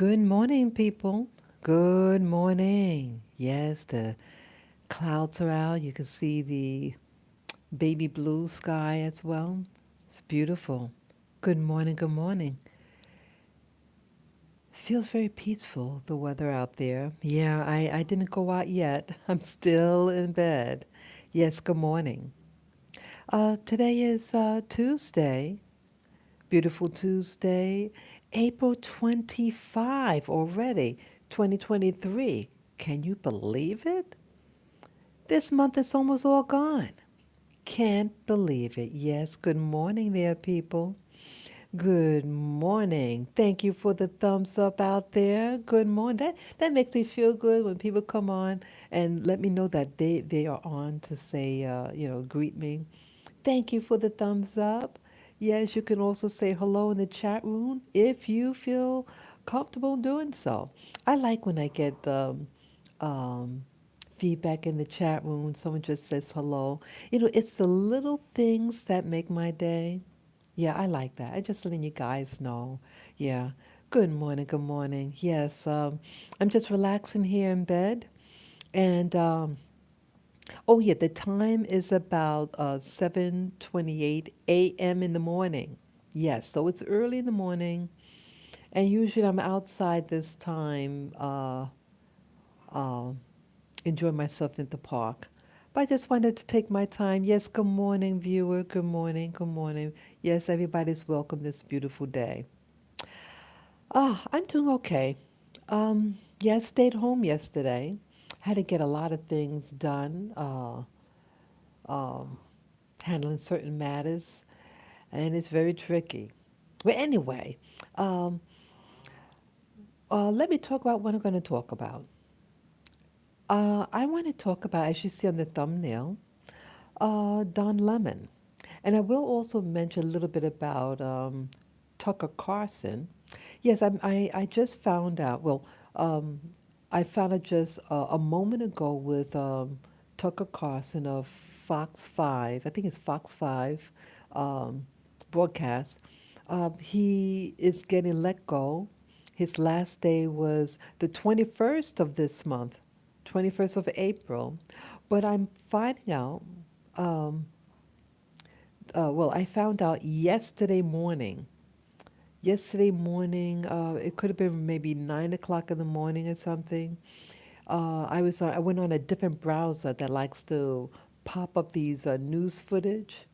Good morning, people. Good morning. Yes, the clouds are out. You can see the baby blue sky as well. It's beautiful. Good morning, good morning. Feels very peaceful, the weather out there. Yeah, I didn't go out yet. I'm still in bed. Yes, good morning. Today is Tuesday. Beautiful Tuesday, April 25 already, 2023. Can you believe it? This month is almost all gone. Can't believe it. Yes, good morning there, people. Good morning. Thank you for the thumbs up out there. Good morning. That makes me feel good when people come on and let me know that they are on to say, greet me. Thank you for the thumbs up. Yes, you can also say hello in the chat room if you feel comfortable doing so. I like when I get the um, feedback in the chat room. Someone just says hello. It's the little things that make my day. Yeah, I like that. I just letting you guys know. Yeah. Good morning. Good morning. Yes, I'm just relaxing here in bed, and oh yeah, the time is about 7:28 a.m. in the morning. Yes, so it's early in the morning, and usually I'm outside this time, uh, enjoying myself in the park. But I just wanted to take my time. Yes, good morning, viewer. Good morning. Good morning. Yes, everybody's welcome this beautiful day. I'm doing okay. Yeah, I stayed home yesterday. Had to get a lot of things done, um, handling certain matters, and it's very tricky. But anyway, um, let me talk about what I'm going to talk about. I want to talk about, as you see on the thumbnail, Don Lemon. And I will also mention a little bit about Tucker Carlson. Yes, I just found out, I found out just a moment ago with Tucker Carlson of Fox 5, I think it's Fox 5 um, broadcast. He is getting let go. His last day was the 21st of this month, 21st of April. But I'm finding out, um, I found out yesterday morning. Yesterday morning, it could have been maybe 9 o'clock in the morning or something. I went on a different browser that likes to pop up these news footage,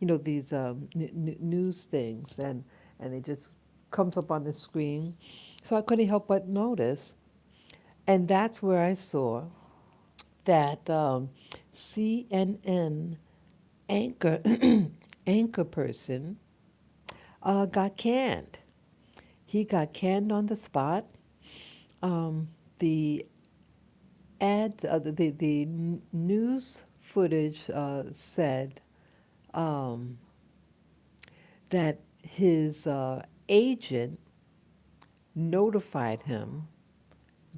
these news things, and it just comes up on the screen. So I couldn't help but notice, and that's where I saw that CNN anchor anchor person got canned. He got canned on the spot. The the news footage said um, that his agent notified him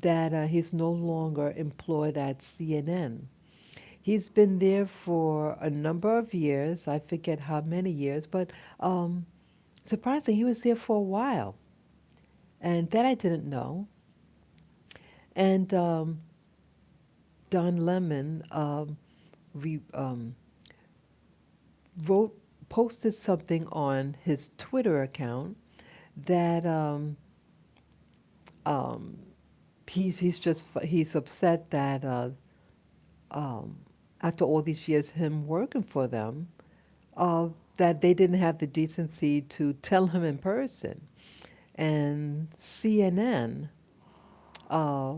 that he's no longer employed at CNN. He's been there for a number of years. I forget how many years, but surprisingly, he was there for a while, and that I didn't know. And Don Lemon re, wrote posted something on his Twitter account that um, he's upset that um, after all these years him working for them, uh, that they didn't have the decency to tell him in person. And CNN uh,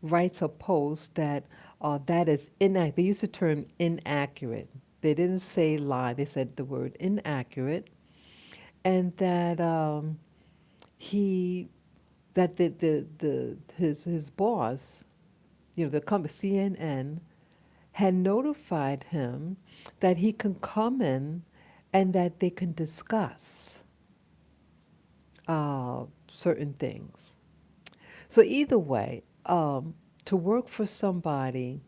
writes a post that that is inaccurate. They used the term inaccurate. They didn't say lie. They said the word inaccurate, and that he that the his boss, the company CNN, had notified him that he can come in and that they can discuss certain things. So either way, to work for somebody,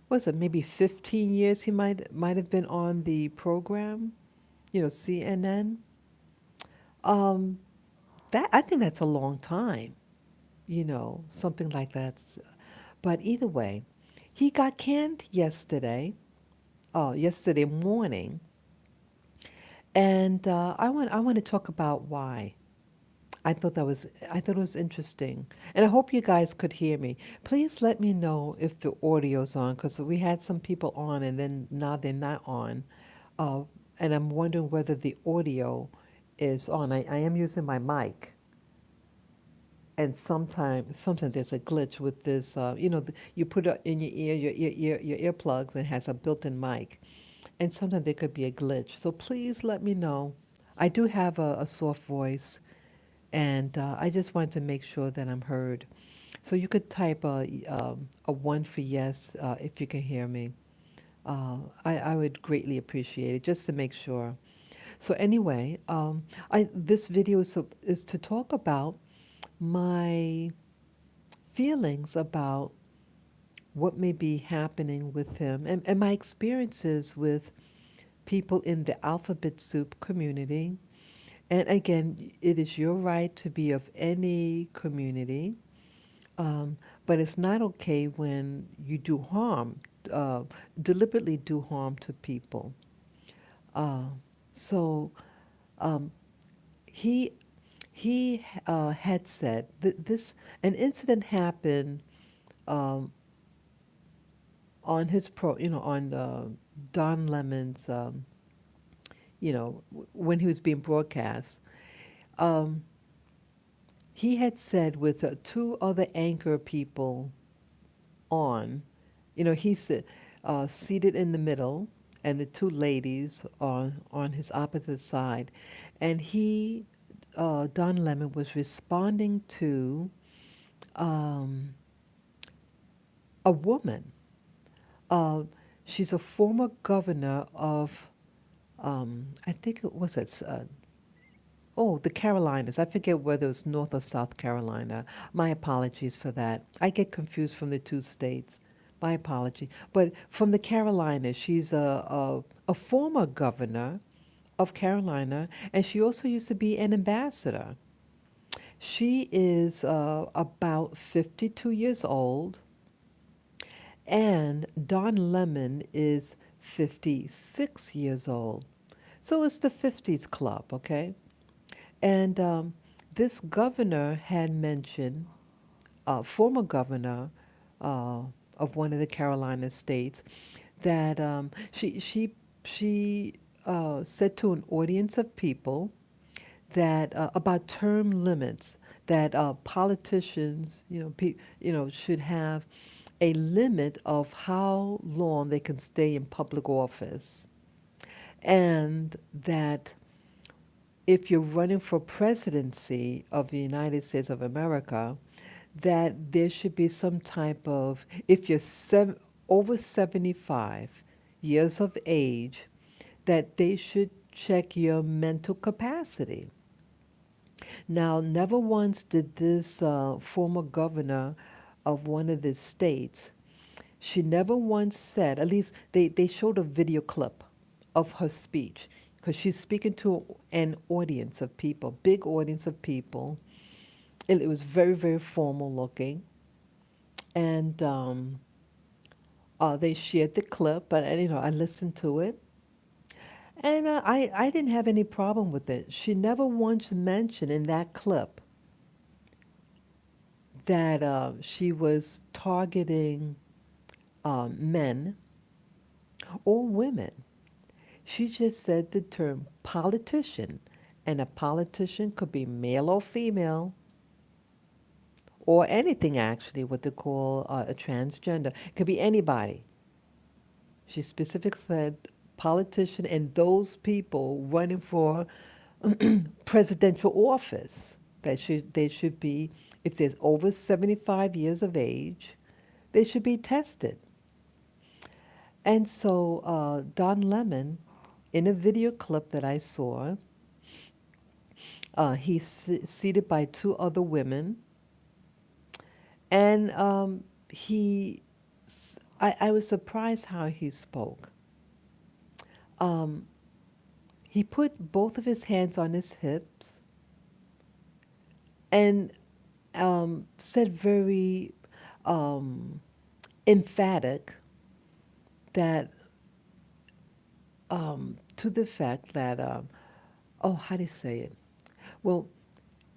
was it maybe 15 years he might have been on the program, CNN. Um, That I think that's a long time, something like that. But either way, he got canned yesterday morning, and I want to talk about why. I thought it was interesting, and I hope you guys could hear me. Please let me know if the audio's on, because we had some people on, and then now they're not on, uh, and I'm wondering whether the audio is on. I am using my mic, and sometimes there's a glitch with this. You put it in your ear, your earplugs, and it has a built-in mic, and sometimes there could be a glitch. So please let me know. I do have a soft voice, and I just wanted to make sure that I'm heard. So you could type a one for yes if you can hear me. I would greatly appreciate it just to make sure. So anyway, this video is to talk about my feelings about what may be happening with him, and my experiences with people in the alphabet soup community. And again, it is your right to be of any community, um, but it's not okay when you do harm, uh, deliberately do harm to people. Uh, so um, he had said that this an incident happened um, on his on Don Lemon's when he was being broadcast. Um, he had said with two other anchor people on, he's seated in the middle, and the two ladies on his opposite side, and Don Lemon was responding to um, a woman. Uh, she's a former governor of, I think it was the Carolinas. I forget whether it was North or South Carolina. My apologies for that. I get confused from the two states. My apology. But from the Carolinas, she's a former governor of Carolina, and she also used to be an ambassador. She is about 52 years old, and Don Lemon is 56 years old. So it's the 50s club, okay? And this governor had mentioned, former governor uh, of one of the Carolina states, that she said to an audience of people that about term limits, that politicians, should have a limit of how long they can stay in public office, and that if you're running for presidency of the United States of America, that there should be some type of, if you're over 75 years of age, that they should check your mental capacity. Now, never once did this former governor of one of the states, she never once said, at least they showed a video clip of her speech, because she's speaking to an audience of people, big audience of people. And it was very, very formal looking. And they shared the clip, but I listened to it. And I didn't have any problem with it. She never once mentioned in that clip that she was targeting men or women. She just said the term politician, and a politician could be male or female, or anything actually, what they call a transgender. It could be anybody. She specifically said politician and those people running for presidential office. They should be, if they're over 75 years of age, they should be tested. And so Don Lemon, in a video clip that I saw, he's seated by two other women, and I was surprised how he spoke. Um, he put both of his hands on his hips, and said very um, emphatic that to the fact that oh, how do you say it? Well,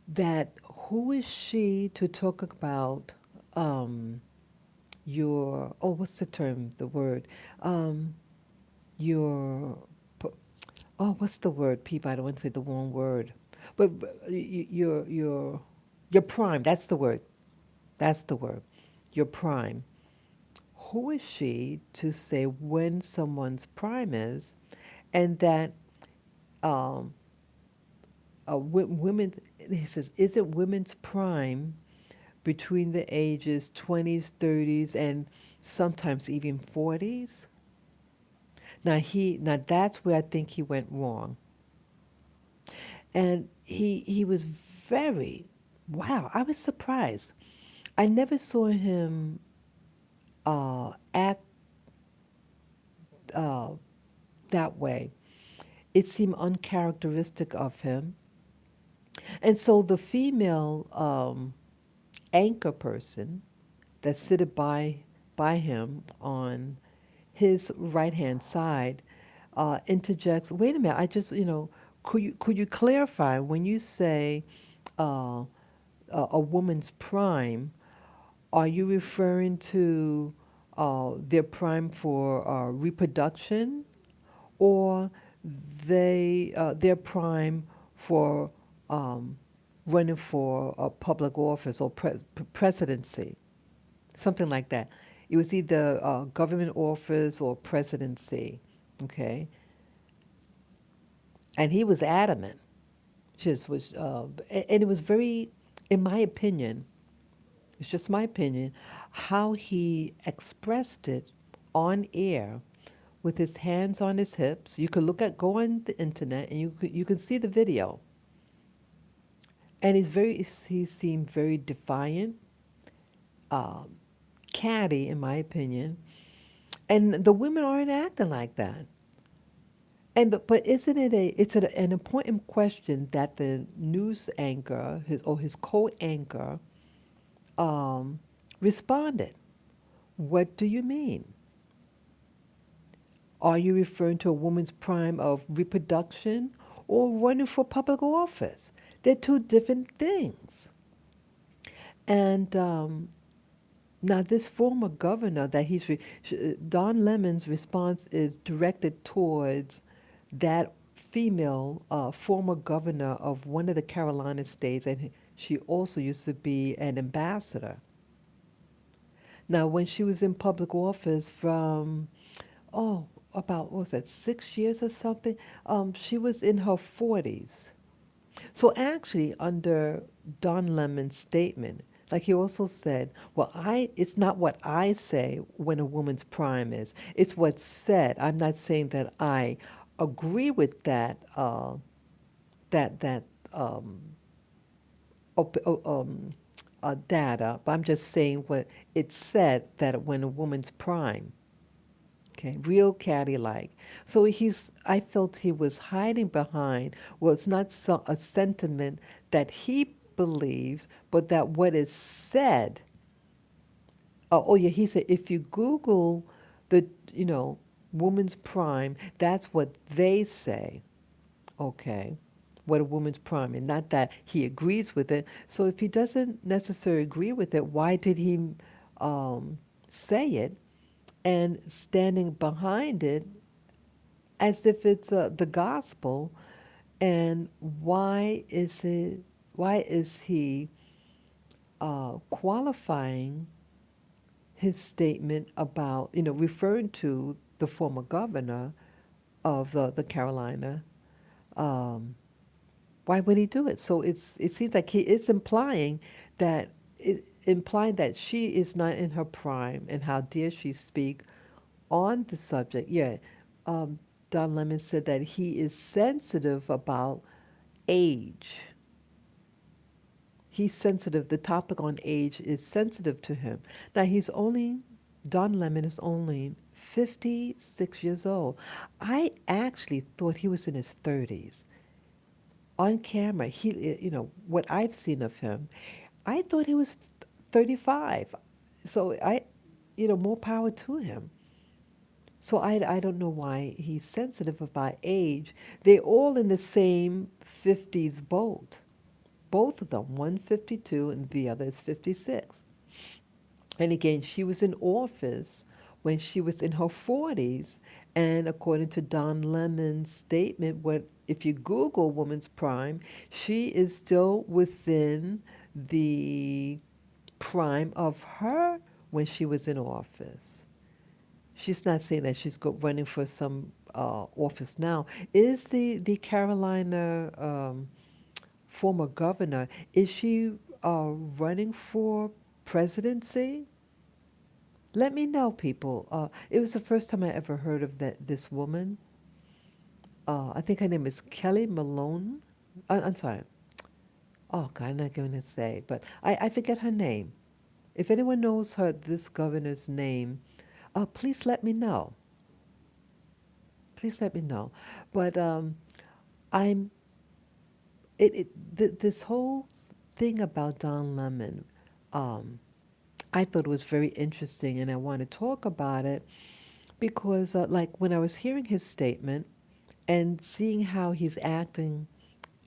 that who is she to talk about um, your oh, what's the term? The word um, your oh, what's the word? People, I don't want to say the wrong word, but your prime. That's the word. That's the word. Your prime. Who is she to say when someone's prime is, and that um, women? He says, is it women's prime between the ages 20s, 30s, and sometimes even 40s? Now that's where I think he went wrong. And he was very wow, I was surprised. I never saw him act uh, that way. It seemed uncharacteristic of him. And so the female anchor person that seated by him on his right hand side interjects, wait a minute, I just, could you clarify when you say uh, a woman's prime, are you referring to their prime for reproduction, or their prime for um, running for a public office or presidency, something like that? It was either government office or presidency, okay? And he was adamant, just was, and it was very, in my opinion, it's just my opinion, how he expressed it on air with his hands on his hips. You could go on the internet and you could see the video. And he seemed very defiant, um, catty, in my opinion. And the women aren't acting like that. And but isn't it an important question that the news anchor, his co-anchor, um, responded? What do you mean? Are you referring to a woman's prime of reproduction or running for public office? They're two different things. And now, this former governor that Don Lemon's response is directed towards that female former governor of one of the Carolina states, and she also used to be an ambassador. Now, when she was in public office from oh, about what was that, 6 years or something? She was in her 40s. So actually, under Don Lemon's statement, like he also said, well, it's not what I say when a woman's prime is. It's what's said. I'm not saying that I agree with that um, data, but I'm just saying what it said that when a woman's prime. Okay, real catty like. So I felt he was hiding behind, well, it's not a sentiment that he believes, but that what is said. Oh yeah, he said if you Google the, woman's prime, that's what they say. Okay, what a woman's prime, and not that he agrees with it. So if he doesn't necessarily agree with it, why did he say it? And standing behind it as if it's the gospel. And why is he qualifying his statement about, referring to the former governor of the Carolina? Um, why would he do it? So it seems like it's implying that she is not in her prime, and how dare she speak on the subject. Yeah, um, Don Lemon said that he is sensitive about age. He's sensitive. The topic on age is sensitive to him. Now, Don Lemon is only 56 years old. I actually thought he was in his 30s. on camera, what I've seen of him, I thought he was 35. So more power to him. So I don't know why he's sensitive about age. They're all in the same 50s boat. Both of them, one 52 and the other is 56. And again, she was in office when she was in her 40s. And according to Don Lemon's statement, if you Google woman's prime, she is still within the prime of her when she was in office. She's not saying that she's running for some office now. Is the Carolina former governor, is she running for presidency? Let me know, people. It was the first time I ever heard of this woman. I think her name is Kelly Malone. I'm sorry. Oh, God, I'm not going to say, but I forget her name. If anyone knows this governor's name, please let me know. Please let me know. But I'm this whole thing about Don Lemon. Um, I thought it was very interesting, and I want to talk about it because, like, when I was hearing his statement and seeing how he's acting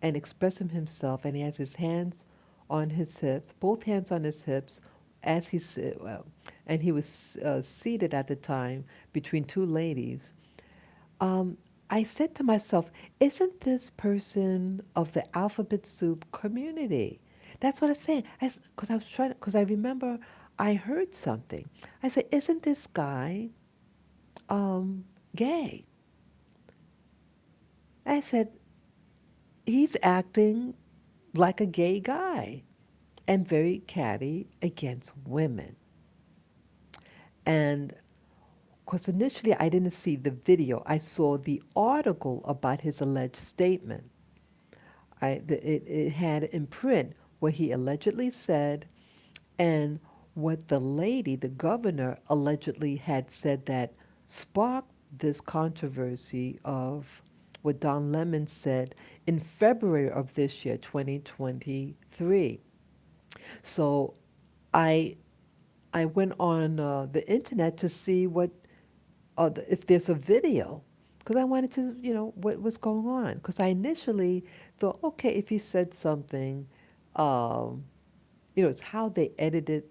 and expressing himself, and he has his hands on his hips, both hands on his hips, as and he was seated at the time between two ladies. Um, I said to myself, isn't this person of the alphabet soup community? That's what I said. Because I was trying, because I remember I heard something. I said, isn't this guy gay? I said, he's acting like a gay guy and very catty against women. And because initially I didn't see the video, I saw the article about his alleged statement. It had in print what he allegedly said and what the lady, the governor, allegedly had said that sparked this controversy of what Don Lemon said in February of this year, 2023. So I I went on the internet to see if there's a video, because I wanted to, what was going on. Because I initially thought, okay, if he said something, um, it's how they edited,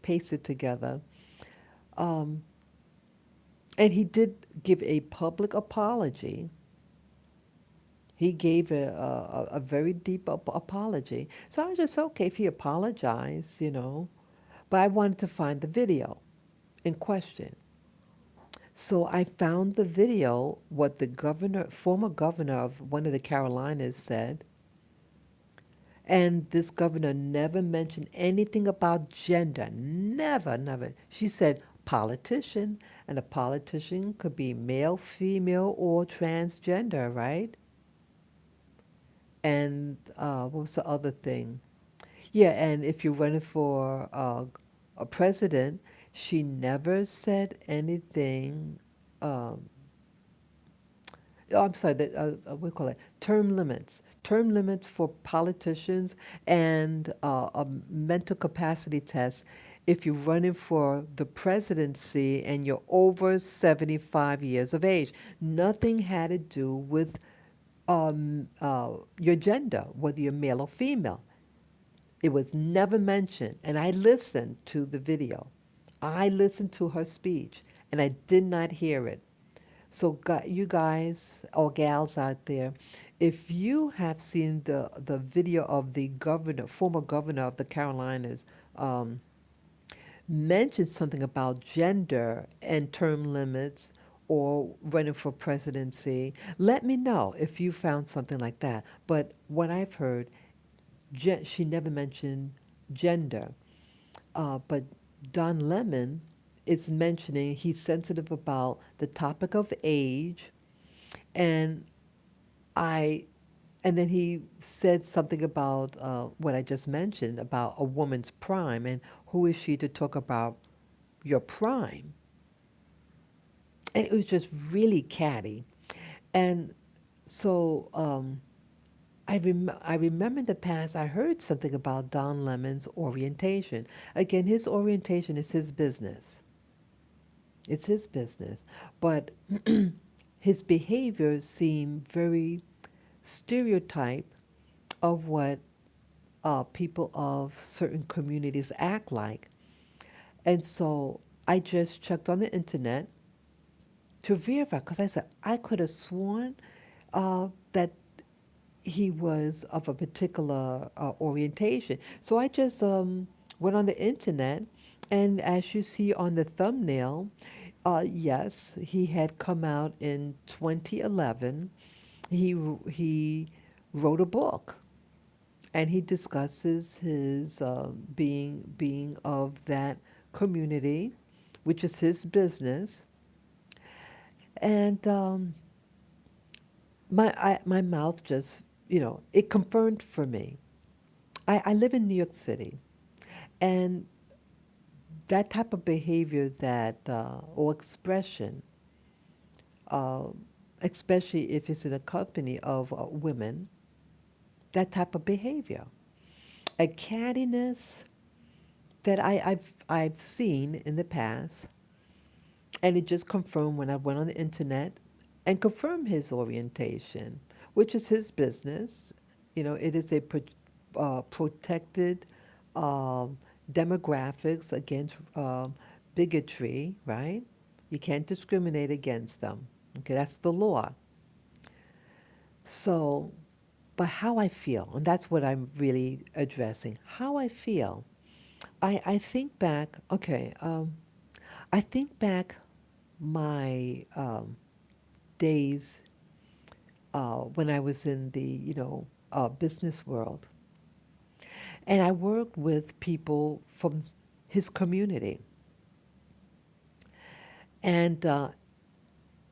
paste it together. Um, and he did give a public apology. He gave a very deep apology. So I was just, okay, if he apologized, but I wanted to find the video in question. So I found the video, what the former governor of one of the Carolinas said, and this governor never mentioned anything about gender. Never, never. She said politician, and a politician could be male, female, or transgender, right? And what was the other thing? Yeah, and if you're running for a president, she never said anything. Um, I'm sorry, what do you call it? Term limits. Term limits for politicians and a mental capacity test if you're running for the presidency and you're over 75 years of age. Nothing had to do with your gender, whether you're male or female. It was never mentioned. And I listened to the video. I listened to her speech, and I did not hear it. So, you guys or gals out there, if you have seen the video of the governor, former governor of the Carolinas, um, mention something about gender and term limits or running for presidency, let me know if you found something like that. But what I've heard, she never mentioned gender. But Don Lemon is mentioning he's sensitive about the topic of age, and I, and then he said something about what I just mentioned about a woman's prime, and who is she to talk about your prime? And it was just really catty, and so I remember in the past I heard something about Don Lemon's orientation. Again, his orientation is his business. It's his business. But his behaviors seem very stereotype of what people of certain communities act like. And so I just checked on the internet to verify because I said I could have sworn that he was of a particular orientation. So I just went on the internet, and as you see on the thumbnail, yes, he had come out in 2011. He wrote a book, and he discusses his being of that community, which is his business. And my mouth just, it confirmed for me. I live in New York City, and that type of behavior or expression, uh, especially if it's in a company of women, that type of behavior, a cattiness that I've seen in the past, and it just confirmed when I went on the internet and confirmed his orientation, which is his business. It is a protected um, demographics against bigotry, right? You can't discriminate against them. Okay, that's the law. So, but how I feel, and that's what I'm really addressing. How I feel. I think back, okay, I think back my days when I was in the, business world. And I worked with people from his community. And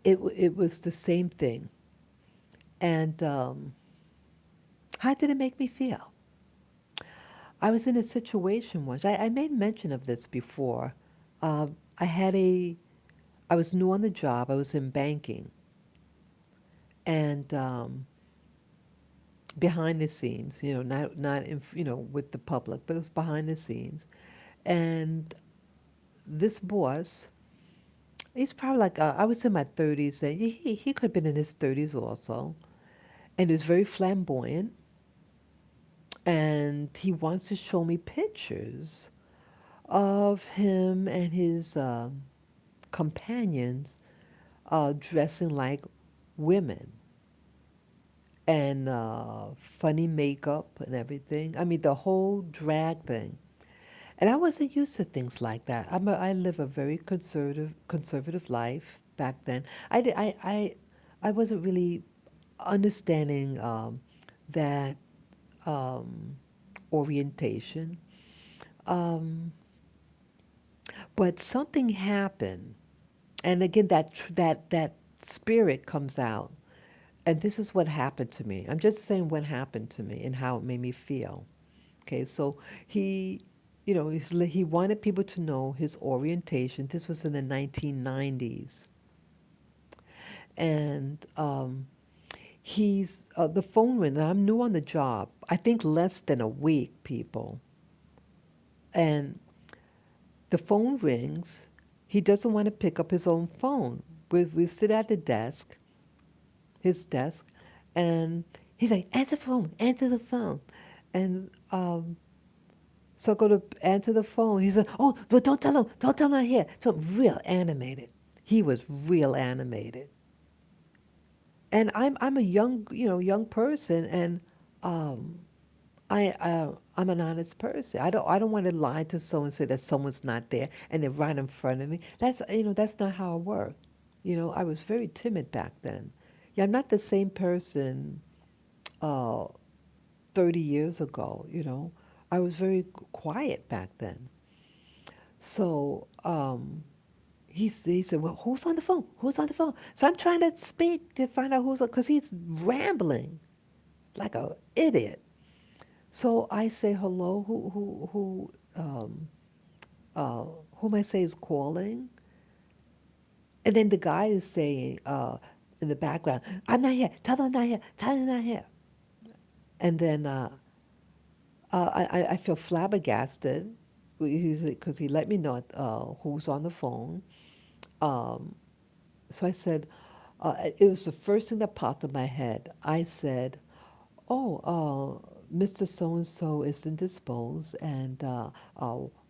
it was the same thing. And how did it make me feel? I was in a situation once, I made mention of this before. I had I was new on the job, I was in banking. And behind the scenes, not in, with the public, but it was behind the scenes. And this boss, he's probably like, I was in my 30s, and he could have been in his 30s also. And he was very flamboyant. And he wants to show me pictures of him and his companions dressing like women and funny makeup and everything. I mean, the whole drag thing. And I wasn't used to things like that. I live a very conservative life back then. I wasn't really understanding that um, orientation. Um, but something happened, and again, that spirit comes out. And this is what happened to me. I'm just saying what happened to me and how it made me feel. Okay, so he, he wanted people to know his orientation. This was in the 1990s. And the phone ring, and I'm new on the job, I think less than a week, people. And the phone rings. He doesn't want to pick up his own phone. We sit at the desk, his desk, and he's like, answer the phone. And so I go to answer the phone. He said, "Oh, but don't tell him I'm here." So real animated. He was real animated, and I'm a young person, and um, I'm an honest person. I don't want to lie to someone and say that someone's not there and they're right in front of me. That's not how I work. I was very timid back then. Yeah, I'm not the same person uh, 30 years ago. I was very quiet back then. So he said, "Well, who's on the phone? Who's on the phone?" So I'm trying to speak to find out who's on, because he's rambling like a idiot. So I say, "Hello, whom I say is calling?" And then the guy is saying in the background, "I'm not here. Tell them I'm not here. Tell them I'm not here." And then I feel flabbergasted because he let me know who's on the phone. Um, so I said, it was the first thing that popped in my head. I said, "Oh, Mr. So and so is indisposed, and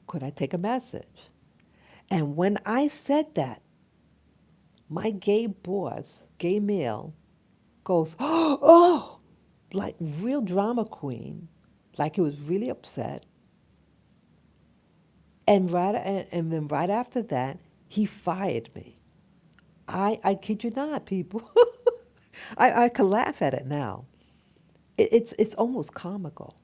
could I take a message?" And when I said that, my gay boss, gay male, goes, "Oh," like real drama queen, like he was really upset. And then right after that, he fired me. I kid you not, people. I can laugh at it now. It's almost comical.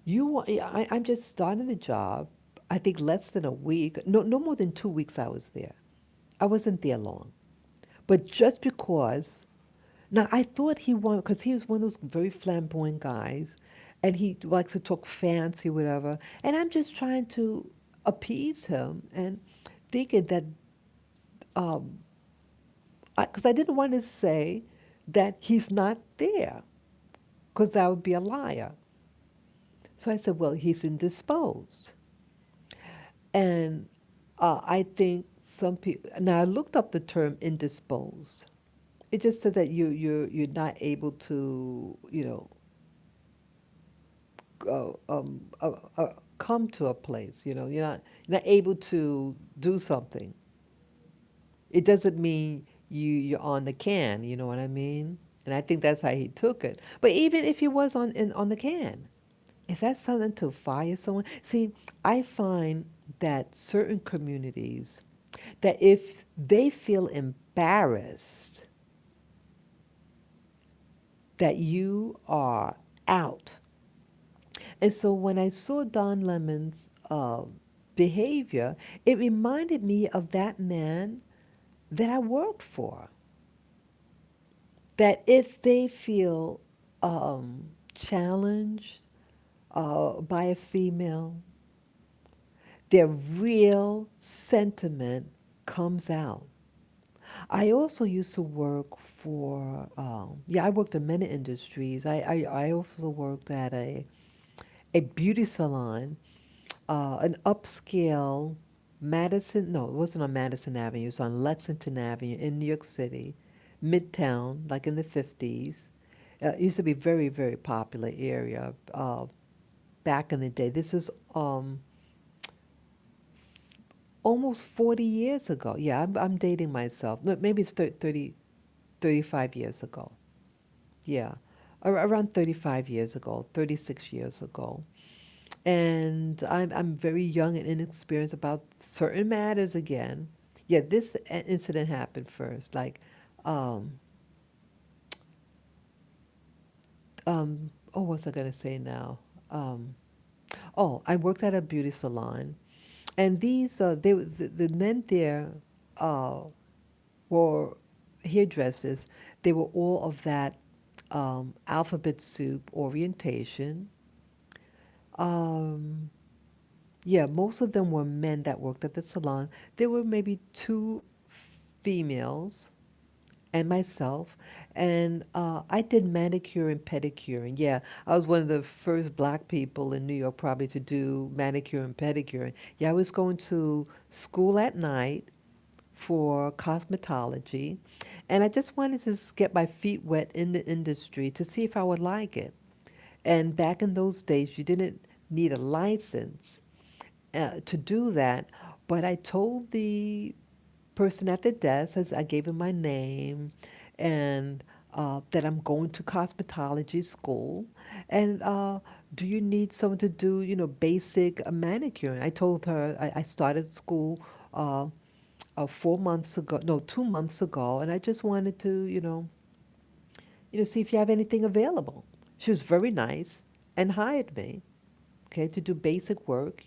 I'm just starting the job. I think less than a week. No more than 2 weeks I was there. I wasn't there long. But just because, now I thought he wanted, because he was one of those very flamboyant guys, and he likes to talk fancy, whatever. And I'm just trying to appease him and thinking that, because I didn't want to say that he's not there, because that would be a liar. So I said, well, he's indisposed. And I think some people, now I looked up the term indisposed. It just said that you're not able to, come to a place, you're not able to do something. It doesn't mean you're on the can, you know what I mean? And I think that's how he took it. But even if he was on the can, is that something to fire someone? See, I find that certain communities, that if they feel embarrassed that you are out. And so when I saw Don Lemon's behavior, it reminded me of that man that I worked for. That if they feel challenged by a female, their real sentiment comes out. I also used to work for, yeah, I worked in many industries. I also worked at a beauty salon, an upscale Madison, no, it wasn't on Madison Avenue, it was on Lexington Avenue in New York City, Midtown, like in the 50s. It used to be very, very popular area back in the day. This was almost 40 years ago. Yeah, I'm dating myself. Maybe it's 35 years ago. Yeah, around 35 years ago, 36 years ago. And I'm very young and inexperienced about certain matters again. Yeah, this incident happened first. Like, um, oh, what's I gonna say now? Um, oh, I worked at a beauty salon, and the men there uh, were hairdressers. They were all of that alphabet soup orientation. Um, yeah, most of them were men that worked at the salon. There were maybe two females and myself, and I did manicure and pedicure. And yeah, I was one of the first black people in New York probably to do manicure and pedicure. Yeah, I was going to school at night for cosmetology, and I just wanted to get my feet wet in the industry to see if I would like it. And back in those days, you didn't need a license to do that, but I told the person at the desk, as I gave him my name, and that I'm going to cosmetology school, and do you need someone to do, basic manicure? And I told her I started school 4 months ago, no, 2 months ago, and I just wanted to, see if you have anything available. She was very nice and hired me, okay, to do basic work.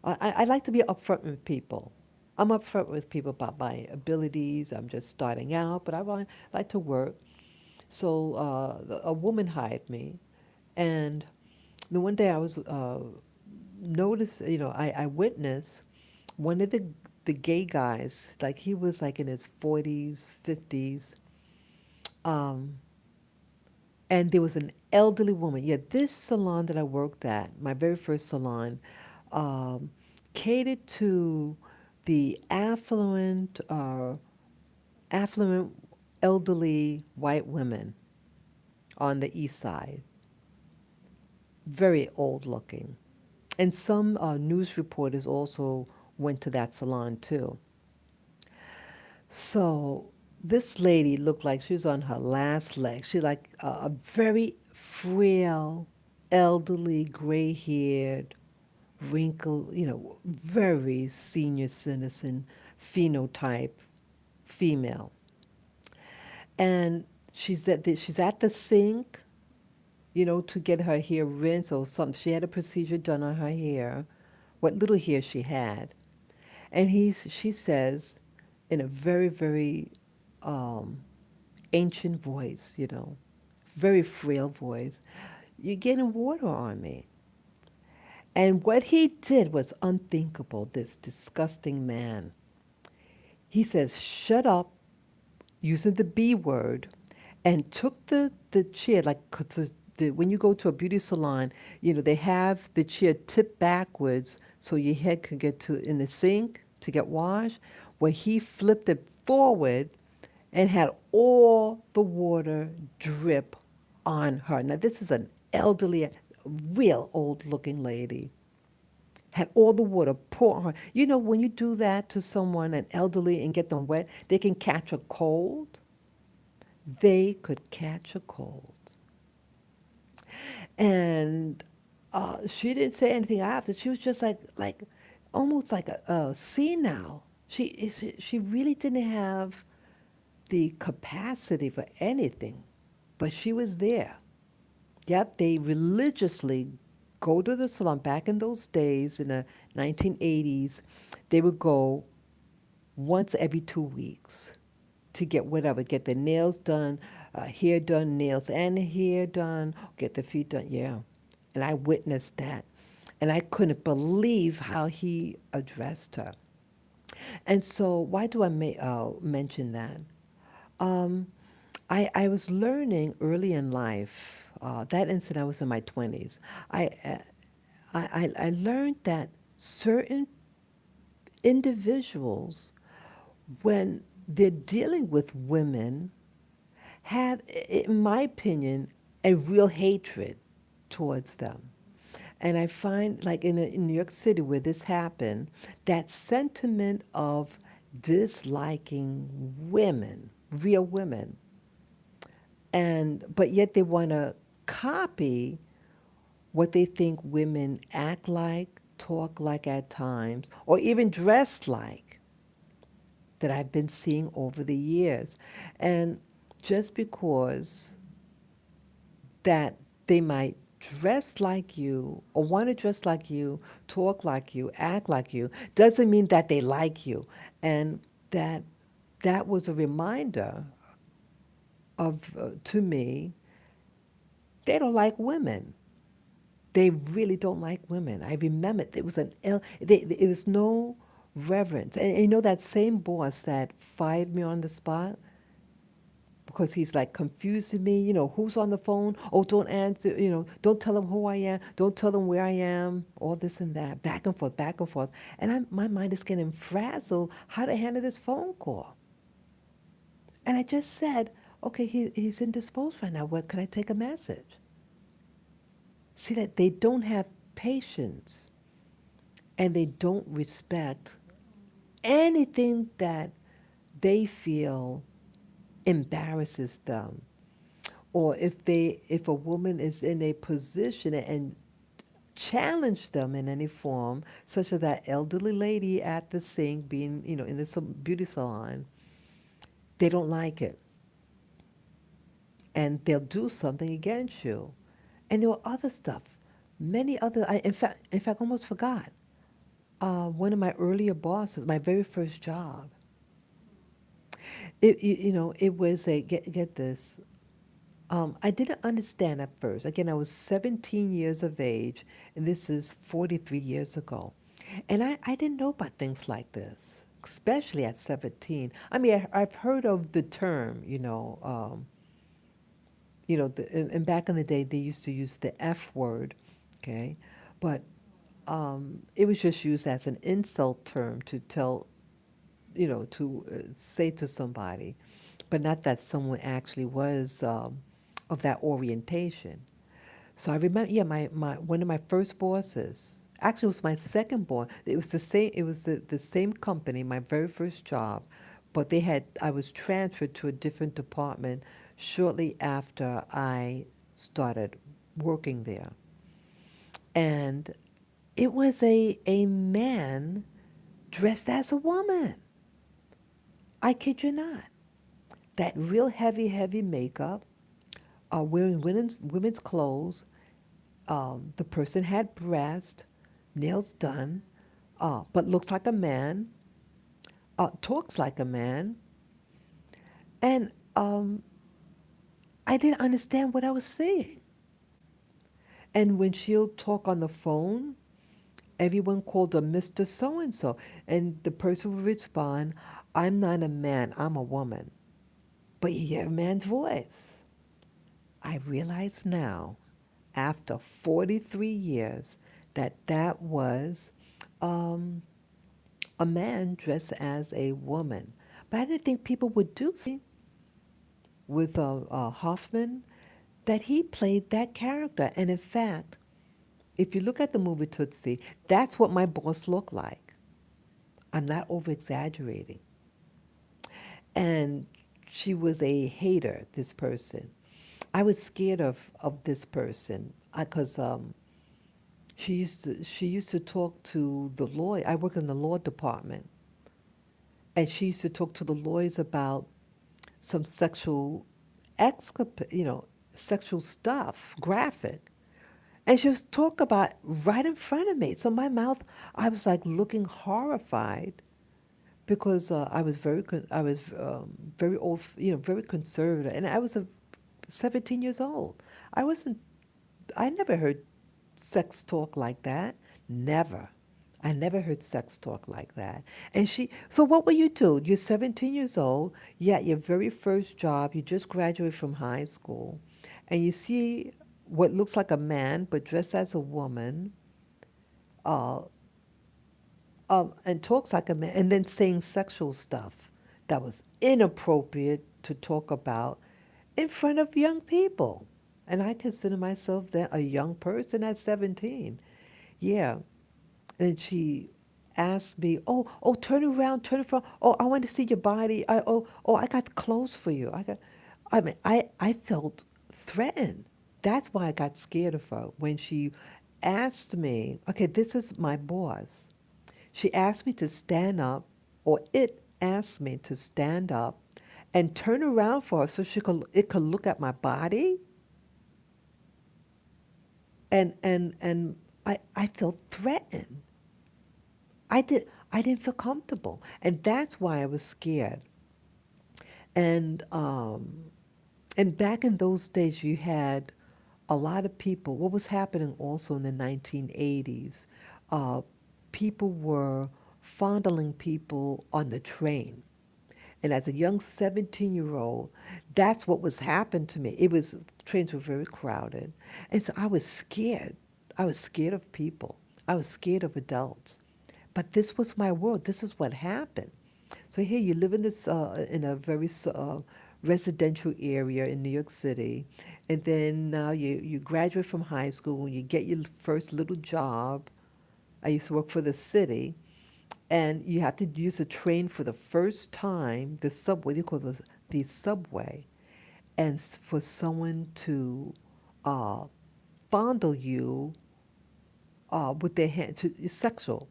I like to be upfront with people. I'm upfront with people about my abilities. I'm just starting out, but like to work. So a woman hired me, and the one day I was I witnessed one of the gay guys, like he was like in his 40s, 50s, um, And there was an elderly woman. Yeah, this salon that I worked at, my very first salon, um, catered to the affluent elderly white women on the east side, very old looking. And some news reporters also went to that salon too. So this lady looked like she was on her last leg. She like a very frail, elderly, gray-haired, wrinkled, very senior citizen phenotype female. And she's at the sink, to get her hair rinsed or something. She had a procedure done on her hair, what little hair she had. And she says, in a very, very um, ancient voice, very frail voice, "You're getting water on me." And what he did was unthinkable, this disgusting man. He says, "Shut up," using the B word, and took the chair, like 'cause when you go to a beauty salon, they have the chair tipped backwards so your head can get to in the sink to get washed, where he flipped it forward and had all the water drip on her. Now, this is an elderly, real old looking lady. Had all the water pour on her. When you do that to someone, an elderly, and get them wet, they can catch a cold. They could catch a cold. And she didn't say anything after. She was just like almost like a senile. She really didn't have the capacity for anything, but she was there. Yep, they religiously go to the salon. Back in those days, in the 1980s, they would go once every 2 weeks to get whatever, get their nails done, hair done, nails and hair done, get their feet done. Yeah. And I witnessed that. And I couldn't believe how he addressed her. And so, why do I mention that? Um, I was learning early in life, that incident, I was in my 20s. I, uh, I learned that certain individuals, when they're dealing with women, have, in my opinion, a real hatred towards them. And I find, like in New York City, where this happened, that sentiment of disliking women, real women, but yet they want to copy what they think women act like, talk like at times, or even dress like, that I've been seeing over the years. And just because that they might dress like you or want to dress like you, talk like you, act like you, doesn't mean that they like you. And that was a reminder of to me, they don't like women. They really don't like women. I remember it was it was no reverence. And that same boss that fired me on the spot, because he's like confusing me, who's on the phone? Oh, don't answer, don't tell them who I am, don't tell them where I am, all this and that, back and forth, back and forth. And my mind is getting frazzled how to handle this phone call. And I just said, okay, he's indisposed right now. What, can I take a message? See that they don't have patience, and they don't respect anything that they feel embarrasses them, or if a woman is in a position and challenge them in any form, such as that elderly lady at the sink being, in the beauty salon, they don't like it, and they'll do something against you. And there were other stuff, many other. In fact, almost forgot. One of my earlier bosses, my very first job, it was a get this. I didn't understand at first. Again, I was 17 years of age, and this is 43 years ago. And I didn't know about things like this, especially at 17. I mean, I've heard of the term, and back in the day, they used to use the F word, okay? But it was just used as an insult term to tell, to say to somebody, but not that someone actually was of that orientation. So I remember, yeah, my one of my first bosses, actually it was my second boss. It was the same. It was the same company, my very first job, but I was transferred to a different department shortly after I started working there, and it was a man dressed as a woman. I kid you not. That real heavy makeup, wearing women's clothes. The person had breast, nails done, but looks like a man, talks like a man, and I didn't understand what I was saying. And when she'll talk on the phone, everyone called her Mr. So and so, and the person would respond, "I'm not a man, I'm a woman." But you hear a man's voice. I realize now, after 43 years, that that was um, a man dressed as a woman. But I didn't think people would do with Hoffman, that he played that character. And in fact, if you look at the movie Tootsie, that's what my boss looked like. I'm not over exaggerating. And she was a hater, this person. I was scared of this person because she used to talk to the lawyer. I work in the law department, and she used to talk to the lawyers about some sexual stuff, graphic. And she was talk about right in front of me. So my mouth, I was like looking horrified because I was very old, very conservative, and I was 17 years old. I wasn't, I never heard sex talk like that. Never. I never heard sex talk like that. So what will you do? You're 17 years old, you're at your very first job, you just graduated from high school, and you see what looks like a man but dressed as a woman, uh, and talks like a man, and then saying sexual stuff that was inappropriate to talk about in front of young people. And I consider myself then a young person at 17. Yeah. And she asked me, "Oh, turn around. Oh, I want to see your body. I got clothes for you. I felt threatened. That's why I got scared of her when she asked me, okay, this is my boss. She asked me to stand up, or it asked me to stand up and turn around for her so it could look at my body, and I felt threatened. I didn't feel comfortable, and that's why I was scared. And and back in those days, you had a lot of people. What was happening also in the 1980s? Uh, People were fondling people on the train. And as a young 17-year-old, that's what was happened to me. Trains were very crowded. And so I was scared. I was scared of people. I was scared of adults. But this was my world. This is what happened. So here you live in a very residential area in New York City, and then now you graduate from high school and you get your first little job. I used to work for the city, and you have to use a train for the first time, the subway, they call the subway, and for someone to uh, fondle you with their hand, sexual.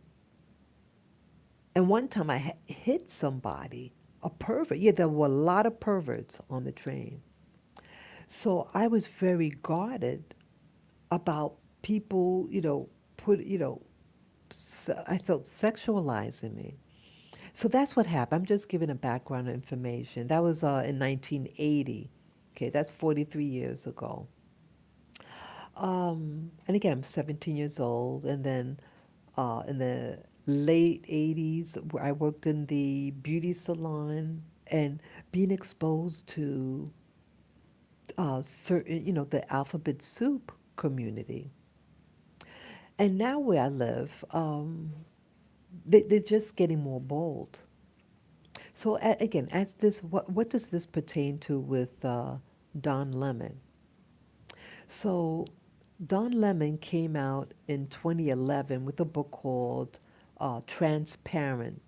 And one time hit somebody, a pervert. Yeah, there were a lot of perverts on the train. So I was very guarded about people, I felt sexualizing me. So that's what happened. I'm just giving a background information. That was in 1980. Okay, that's 43 years ago. And again, I'm 17 years old. And then in the late 80s, where I worked in the beauty salon and being exposed to certain, the alphabet soup community. And now where I live, they're just getting more bold. So again, as this, what does this pertain to with Don Lemon? So Don Lemon came out in 2011 with a book called Transparency,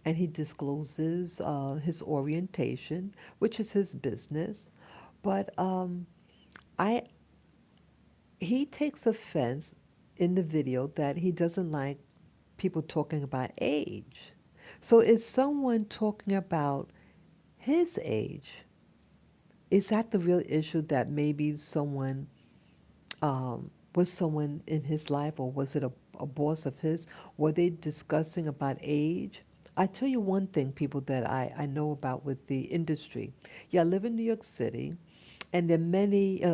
and he discloses his orientation, which is his business. But I he takes offense in the video that he doesn't like people talking about age. So is someone talking about his age? Is that the real issue, that maybe someone was someone in his life, or was it a boss of his? Were they discussing about age? I tell you one thing, people, that I know about with the industry. Yeah, I live in New York City, and there are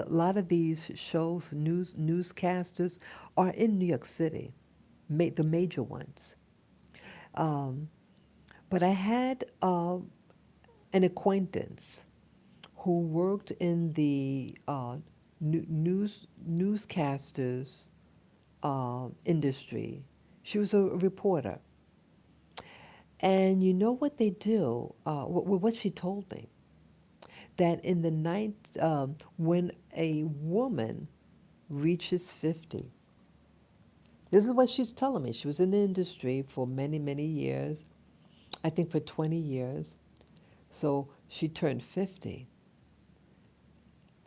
a lot of these shows, newscasters are in New York City, the major ones. Um, but I had an acquaintance who worked in the newscasters industry. She was a reporter, and you know what they do? What she told me, that in the night, when a woman reaches 50, this is what she's telling me. She was in the industry for many, many years. I think for 20 years. So she turned 50,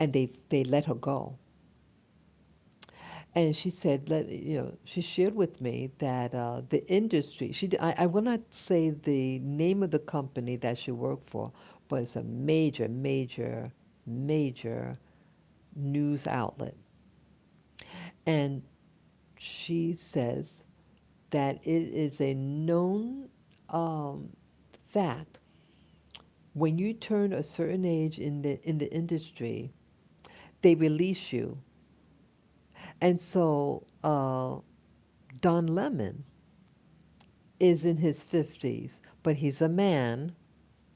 and they let her go. And she said, she shared with me that the industry, I will not say the name of the company that she worked for, but it's a major, major, major news outlet. And she says that it is a known fact, when you turn a certain age in the industry, they release you. And so Don Lemon is in his 50s, but he's a man.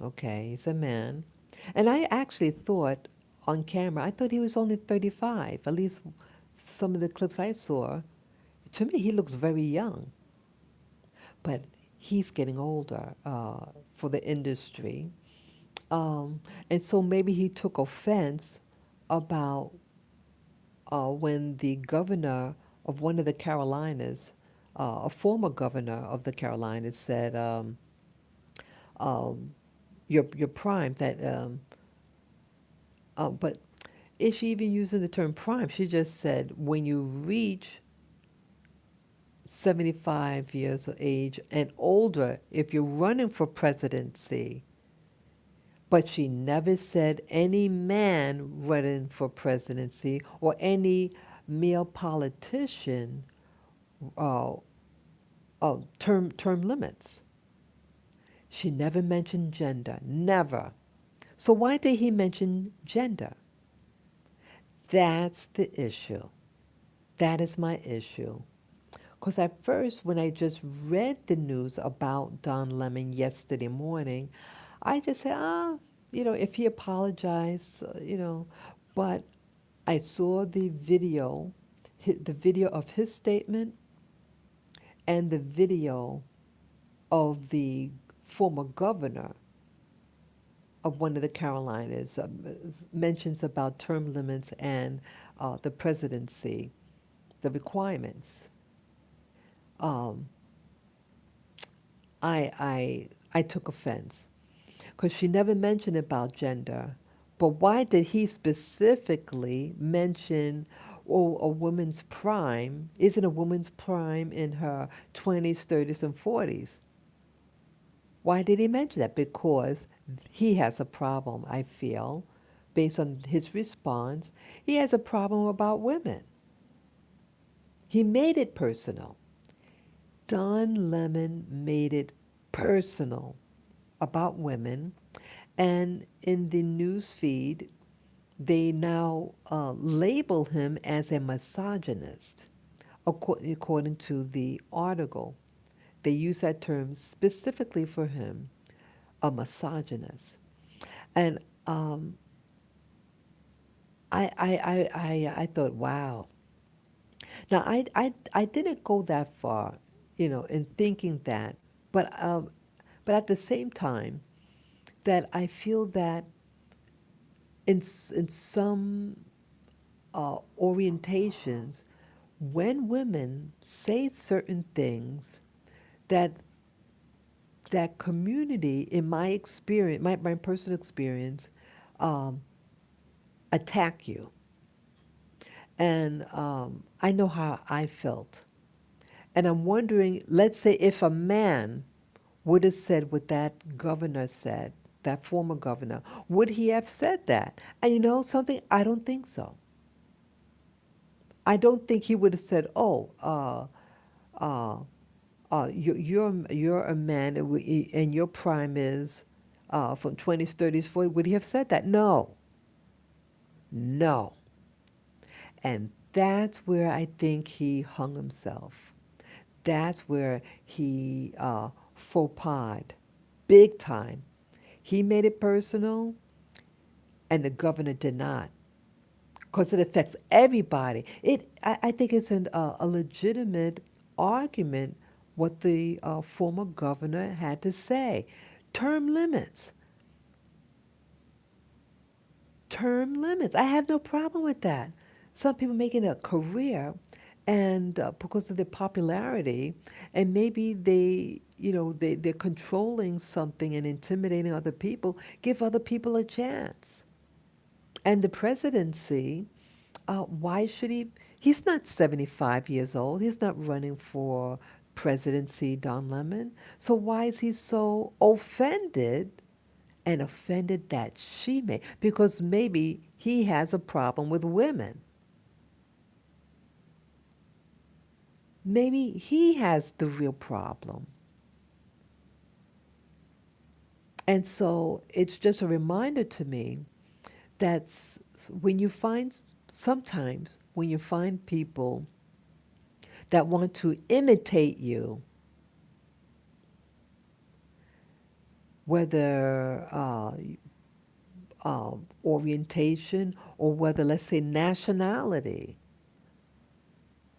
Okay, he's a man. And I actually thought on camera, I thought he was only 35. At least some of the clips I saw, to me, he looks very young. But he's getting older for the industry. And so maybe he took offense about when the governor of one of the Carolinas, a former governor of the Carolinas, said, um, "You're prime." But is she even using the term prime? She just said when you reach 75 years of age and older, if you're running for presidency. But she never said any man running for presidency or any male politician uh, term limits. She never mentioned gender, never. So why did he mention gender? That's the issue. That is my issue. Because at first, when I just read the news about Don Lemon yesterday morning, I just said, if he apologized, but I saw the video of his statement and the video of the former governor of one of the Carolinas, mentions about term limits and the presidency, the requirements. Um, I took offense because she never mentioned about gender. But why did he specifically mention, a woman's prime? Isn't a woman's prime in her 20s, 30s, and 40s? Why did he mention that? Because he has a problem, I feel, based on his response. He has a problem about women. He made it personal. Don Lemon made it personal about women. And in the news feed, they now label him as a misogynist, according to the article. They use that term specifically for him, a misogynist. And um, I thought, wow. Now, I didn't go that far, in thinking that, but at the same time, that I feel that in some orientations, when women say certain things, that that community, in my experience, my personal experience, um, attack you. And I know how I felt. And I'm wondering, let's say if a man would have said what that governor said, that former governor, would he have said that? And you know something? I don't think so. I don't think he would have said, "Oh, uh, you're a man, and your prime is from 20s, 30s, 40s." Would he have said that? No, no. And that's where I think he hung himself. That's where he faux pas, big time. He made it personal, and the governor did not, because it affects everybody. I think it's a legitimate argument what the former governor had to say. Term limits, term limits. I have no problem with that. Some people making a career, and because of their popularity, and maybe they're controlling something and intimidating other people. Give other people a chance. And the presidency, why should he? He's not 75 years old. He's not running for presidency, Don Lemon. So why is he so offended and offended that she may? Because maybe he has a problem with women. Maybe he has the real problem. And so it's just a reminder to me that when you find, sometimes when you find people that want to imitate you, whether orientation or whether, let's say, nationality.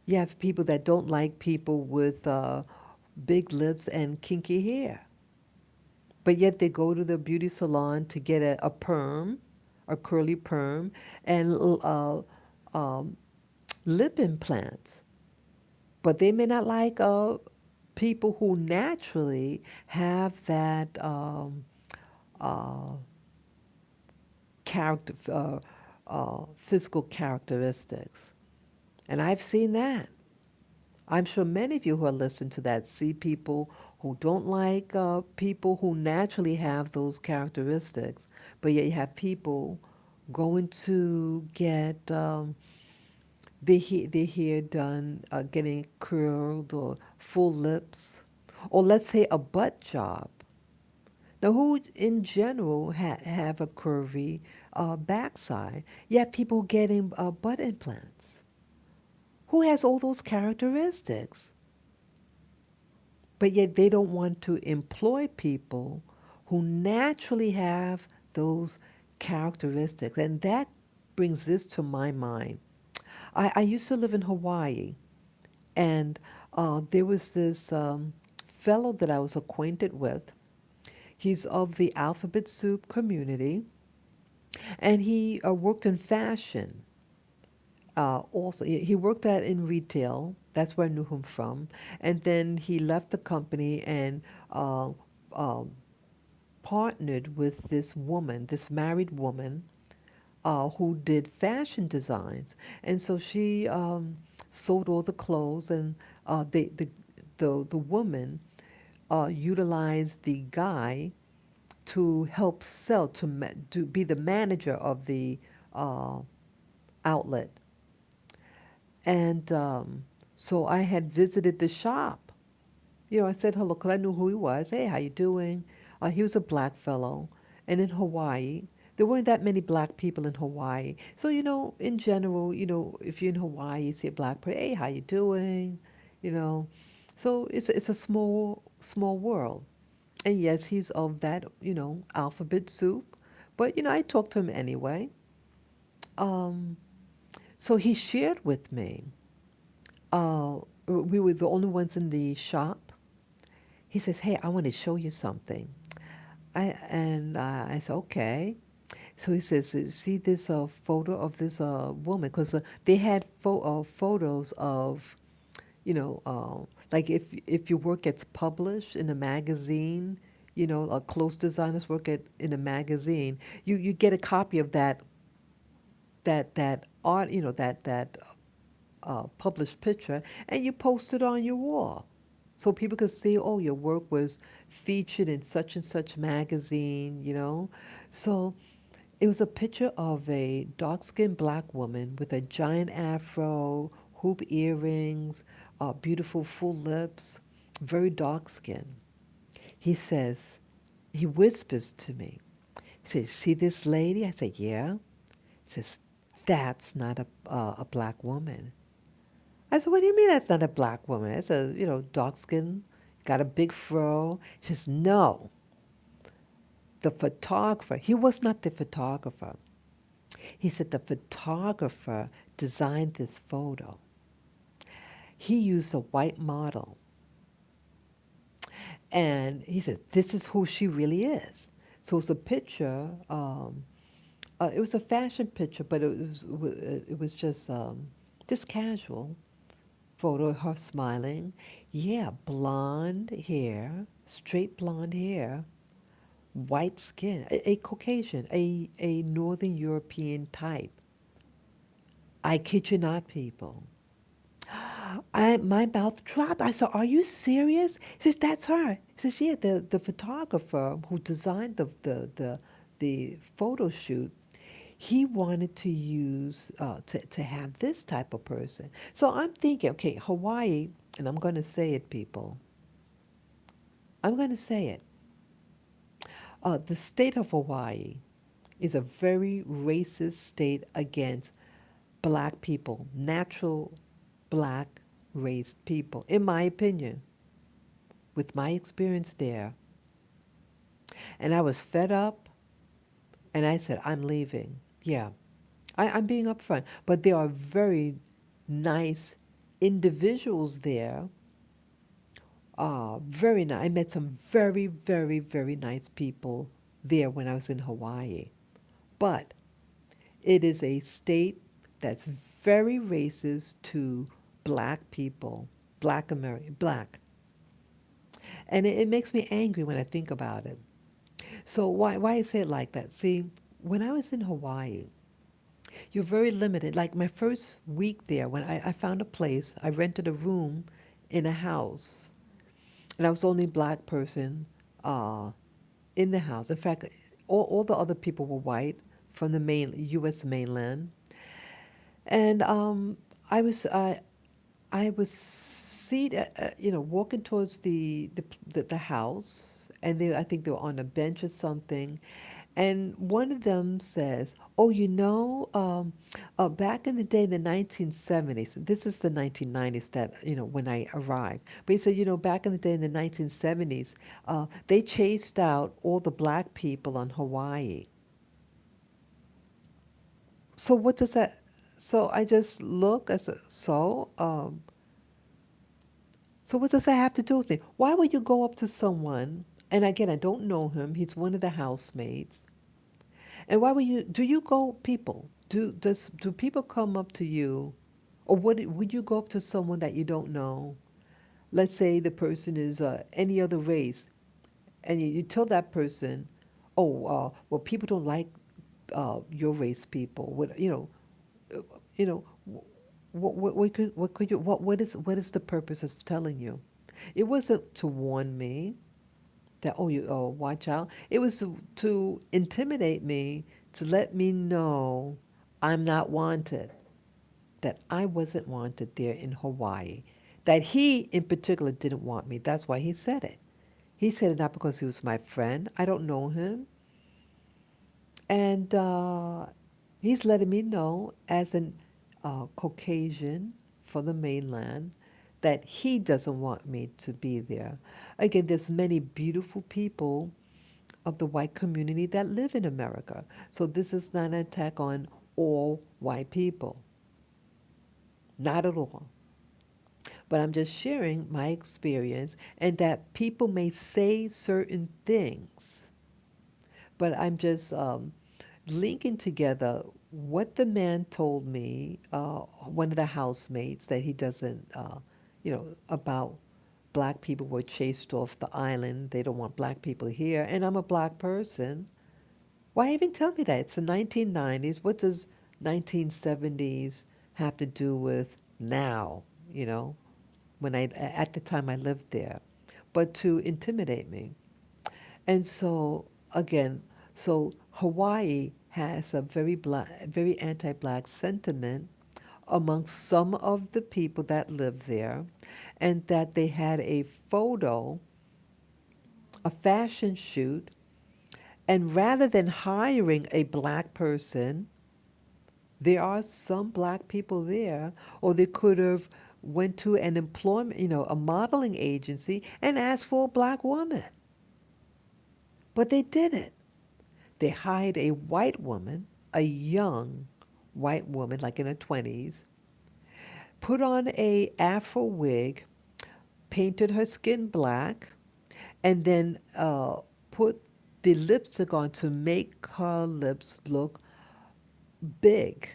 You have people that don't like people with big lips and kinky hair, but yet they go to the beauty salon to get a perm, a curly perm, and um, lip implants. But they may not like people who naturally have that uh, character, physical characteristics. And I've seen that. I'm sure many of you who are listening to that see people who don't like people who naturally have those characteristics, but yet you have people going to get their hair done, getting curled or full lips, or let's say a butt job. Now, who in general have a curvy backside? You have people getting butt implants. Who has all those characteristics? But yet they don't want to employ people who naturally have those characteristics. And that brings this to my mind. I used to live in Hawaii, and there was this fellow that I was acquainted with. He's of the alphabet soup community, and he worked in fashion. Also, he worked at in retail. That's where I knew him from. And then he left the company and uh, uh, partnered with this woman, this married woman, who did fashion designs. And so she sold all the clothes, and the woman utilized the guy to help sell, to be the manager of the uh, outlet. And so I had visited the shop. I said hello because I knew who he was. Hey, how you doing? He was a black fellow. And in Hawaii, there weren't that many black people in Hawaii. So, in general, if you're in Hawaii, you see a black person, hey, how you doing? You know. So it's a small world. And yes, he's of that, alphabet soup, But I talked to him anyway. Um, so he shared with me. We were the only ones in the shop. He says, "Hey, I want to show you something." I said, "Okay." So he says, "See this photo of this woman?" Because they had photos of, like if your work gets published in a magazine, clothes designers work in a magazine, you get a copy of that art, that published picture, and you post it on your wall. So people could see, oh, your work was featured in such and such magazine. So it was a picture of a dark skinned black woman with a giant afro, hoop earrings, beautiful full lips, very dark skin. He says, he whispers to me, he says, "See this lady?" I said, "Yeah." He says, "That's not a black woman." I said, "What do you mean that's not a black woman? It's a, dark skin, got a big fro." She says, "No, the photographer." He was not the photographer. He said the photographer designed this photo. He used a white model. And he said, "This is who she really is." So it's a picture. It was a fashion picture, but it was just casual photo of her smiling. Yeah, blonde hair, straight blonde hair, white skin, a Caucasian, a Northern European type. I kid you not, people. My mouth dropped. I said, "Are you serious?" He says, "That's her." He says, "Yeah, the photographer who designed the photo shoot, he wanted to use to have this type of person." So I'm thinking, okay, Hawaii, and I'm going to say it, people. I'm going to say it. The state of Hawaii is a very racist state against black people, natural black raised people, in my opinion, with my experience there. And I was fed up and I said, "I'm leaving." Yeah, I'm being upfront. But there are very nice individuals there. Very nice. I met some very, very, very nice people there when I was in Hawaii. But it is a state that's very racist to black people, black American, black. And it makes me angry when I think about it. So why I say it like that? See, when I was in Hawaii, you're very limited. Like my first week there, when I found a place, I rented a room in a house, and I was the only black person uh, in the house. In fact, all the other people were white from the U.S. mainland, and I was seated, walking towards the house, and I think they were on a bench or something, and one of them says, "Oh, back in the day, the 1970s. This is the 1990s that when I arrived. But he said, back in the day in the 1970s, they chased out all the black people on Hawaii." So what does that? So I just look. I said, so what does that have to do with me? Why would you go up to someone? And again, I don't know him. He's one of the housemates. And why would you? Do you go people? Do people come up to you, or would you go up to someone that you don't know? Let's say the person is any other race, and you tell that person, "Oh, well, people don't like your race people." You know, what is the purpose of telling you? It wasn't to warn me that, watch out. It was to intimidate me, to let me know I'm not wanted, that I wasn't wanted there in Hawaii, that he in particular didn't want me. That's why he said it. He said it not because he was my friend. I don't know him. And he's letting me know as an Caucasian from the mainland that he doesn't want me to be there. Again, there's many beautiful people of the white community that live in America. So this is not an attack on all white people, not at all. But I'm just sharing my experience and that people may say certain things, but I'm just linking together what the man told me, one of the housemates, that he doesn't, about black people were chased off the island. They don't want black people here. And I'm a black person. Why even tell me that? It's the 1990s. What does 1970s have to do with now, you know, when at the time I lived there? But to intimidate me. And so, again, so Hawaii has a very black, very anti-black sentiment amongst some of the people that live there, and that they had a photo, a fashion shoot, and rather than hiring a black person, there are some black people there, or they could have went to an employment, a modeling agency and asked for a black woman. But they didn't. They hired a white woman, a young white woman, like in her 20s, put on a afro wig, painted her skin black, and then put the lipstick on to make her lips look big.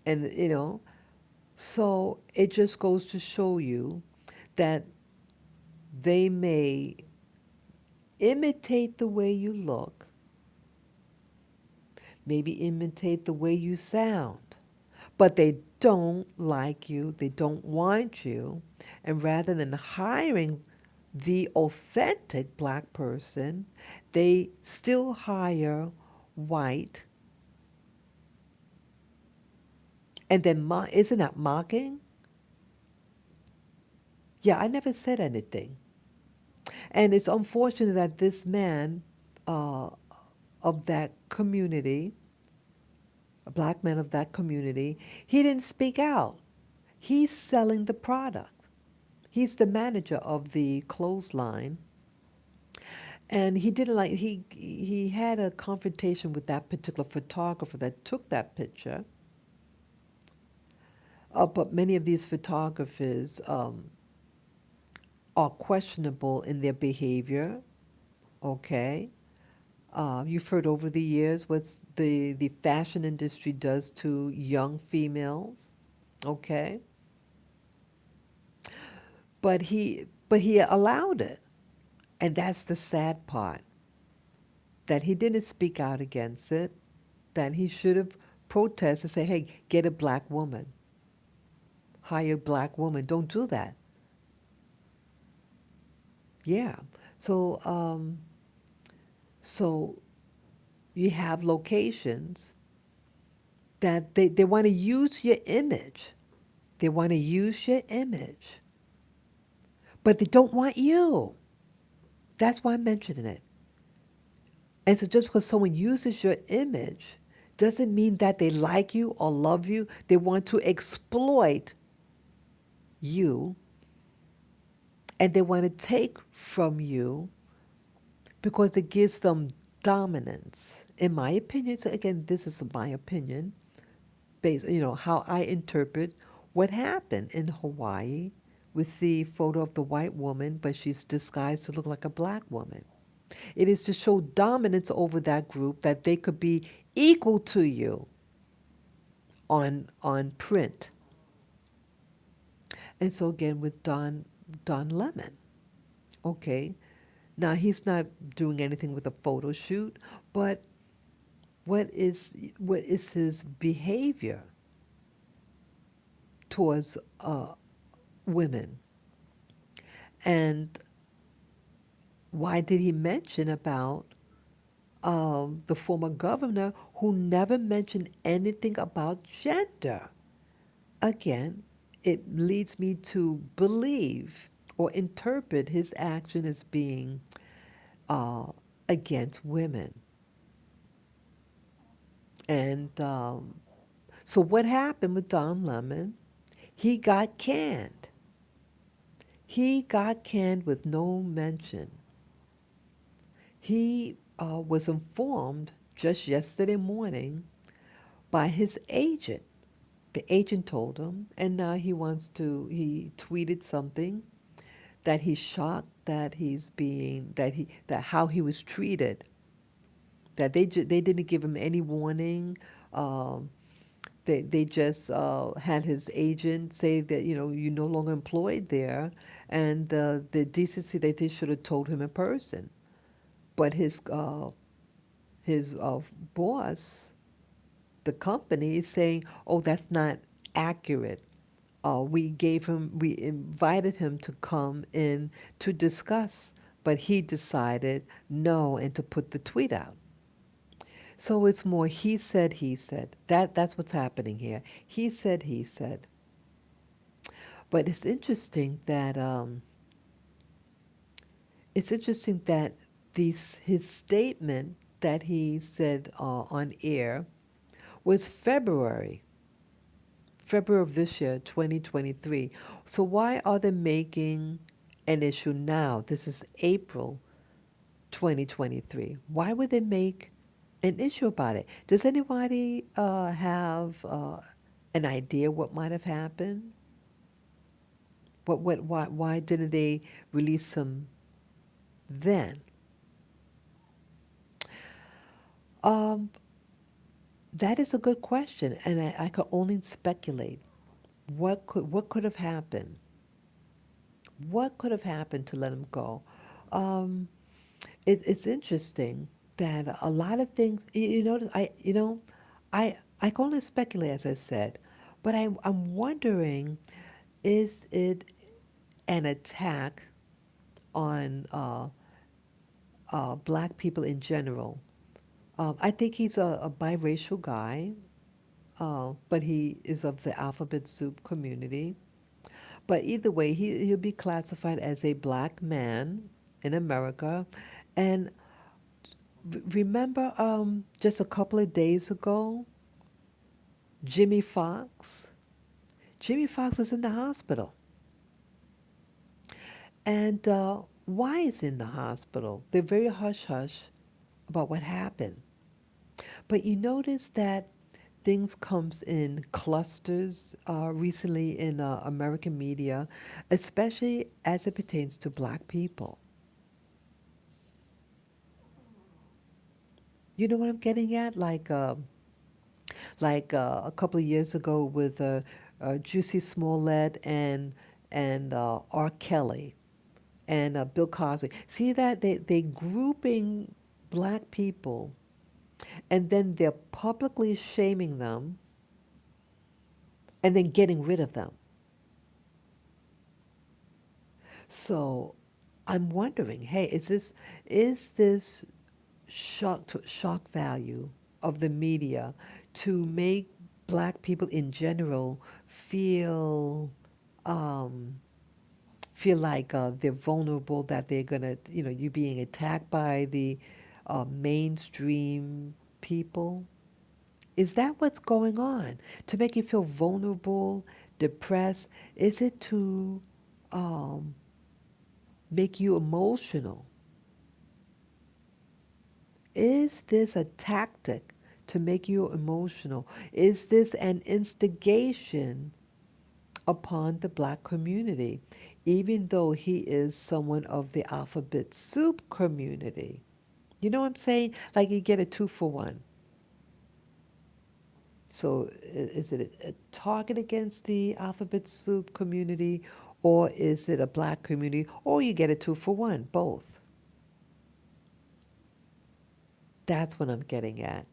And, so it just goes to show you that they may imitate the way you look, maybe imitate the way you sound, but they don't like you, they don't want you, and rather than hiring the authentic black person, they still hire white. And then, isn't that mocking? Yeah, I never said anything. And it's unfortunate that this man uh, of that community, a black man of that community, he didn't speak out. He's selling the product. He's the manager of the clothesline, and he didn't like he had a confrontation with that particular photographer that took that picture. But many of these photographers are questionable in their behavior. Okay, you've heard over the years what the fashion industry does to young females. Okay, but he allowed it, and that's the sad part, that he didn't speak out against it, that he should have protested and say, hey, get a black woman, hire a black woman. Don't do that. Yeah. So, so you have locations that they want to use your image. They want to use your image, but they don't want you. That's why I'm mentioning it. And so just because someone uses your image doesn't mean that they like you or love you. They want to exploit you, and they want to take from you because it gives them dominance. In my opinion, so again, this is my opinion, based, how I interpret what happened in Hawaii with the photo of the white woman, but she's disguised to look like a black woman. It is to show dominance over that group, that they could be equal to you on print. And so again with Don Lemon. Okay. Now he's not doing anything with a photo shoot, but what is his behavior towards women? And why did he mention about the former governor who never mentioned anything about gender? Again, it leads me to believe or interpret his action as being uh, against women. And so, what happened with Don Lemon? He got canned. He got canned with no mention. He was informed just yesterday morning by his agent. The agent told him, and now he tweeted something that he's shocked that that how he was treated, that they didn't give him any warning. Um, they just had his agent say that you're no longer employed there, and the decency that they should have told him in person. But his boss, the company, is saying, "Oh, that's not accurate. We invited him to come in to discuss, but he decided no and to put the tweet out." So it's more he said, he said. That's what's happening here. He said, he said. But it's interesting that his statement that he said on air was February of this year, 2023. So why are they making an issue now? This is April 2023. Why would they make an issue about it? Does anybody have an idea what might have happened? Why didn't they release him then? Um, that is a good question, and I could only speculate. What could have happened? What could have happened to let him go? Um, it's interesting that a lot of things. Notice I can only speculate, as I said, but I'm wondering, is it an attack on black people in general? I think he's a biracial guy, but he is of the alphabet soup community. But either way, he'll be classified as a black man in America. And remember, just a couple of days ago, Jimmy Fox? Jimmy Fox is in the hospital. And why is he in the hospital? They're very hush hush about what happened. But you notice that things comes in clusters recently in American media, especially as it pertains to black people. You know what I'm getting at? Like a couple of years ago with Juicy Smollett and R. Kelly and Bill Cosby. See that they grouping black people, and then they're publicly shaming them and then getting rid of them. So I'm wondering, hey, is this shock value of the media to make black people in general feel um, feel like they're vulnerable, that they're gonna, you being attacked by the mainstream people? Is that what's going on? To make you feel vulnerable, depressed? Is it to um, make you emotional? Is this a tactic to make you emotional? Is this an instigation upon the black community, even though he is someone of the alphabet soup community? You know what I'm saying? Like you get a two for one. So is it a target against the alphabet soup community, or is it a black community, or you get a two for one, both? That's what I'm getting at.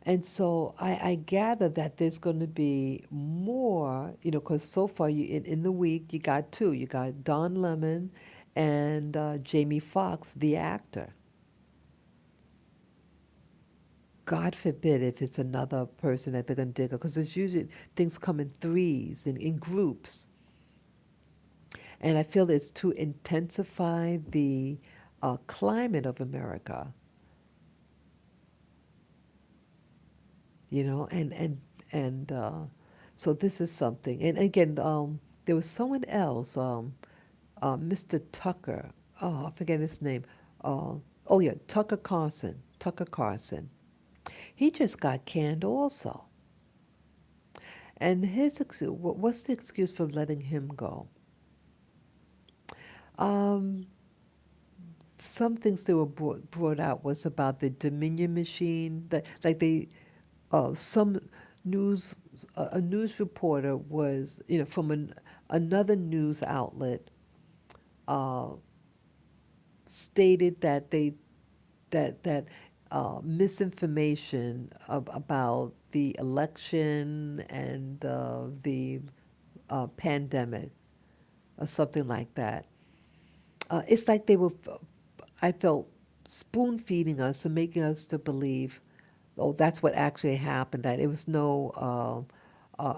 And so I gather that there's going to be more, because so far in the week you got two. You got Don Lemon and Jamie Foxx, the actor. God forbid if it's another person that they're going to dig up, because it's usually things come in threes and in groups. And I feel it's to intensify the climate of America, and so this is something. And again, there was someone else, Mr. Tucker. Oh, I forget his name. Uh, Oh yeah, Tucker Carlson. Tucker Carlson. He just got canned also. And what's the excuse for letting him go? Um, some things that were brought out was about the Dominion machine. That like they, some news, a news reporter was, from another news outlet, uh, stated that misinformation about the election and the pandemic or something like that. It's like they were, I felt, spoon feeding us and making us to believe, oh, that's what actually happened, that it was no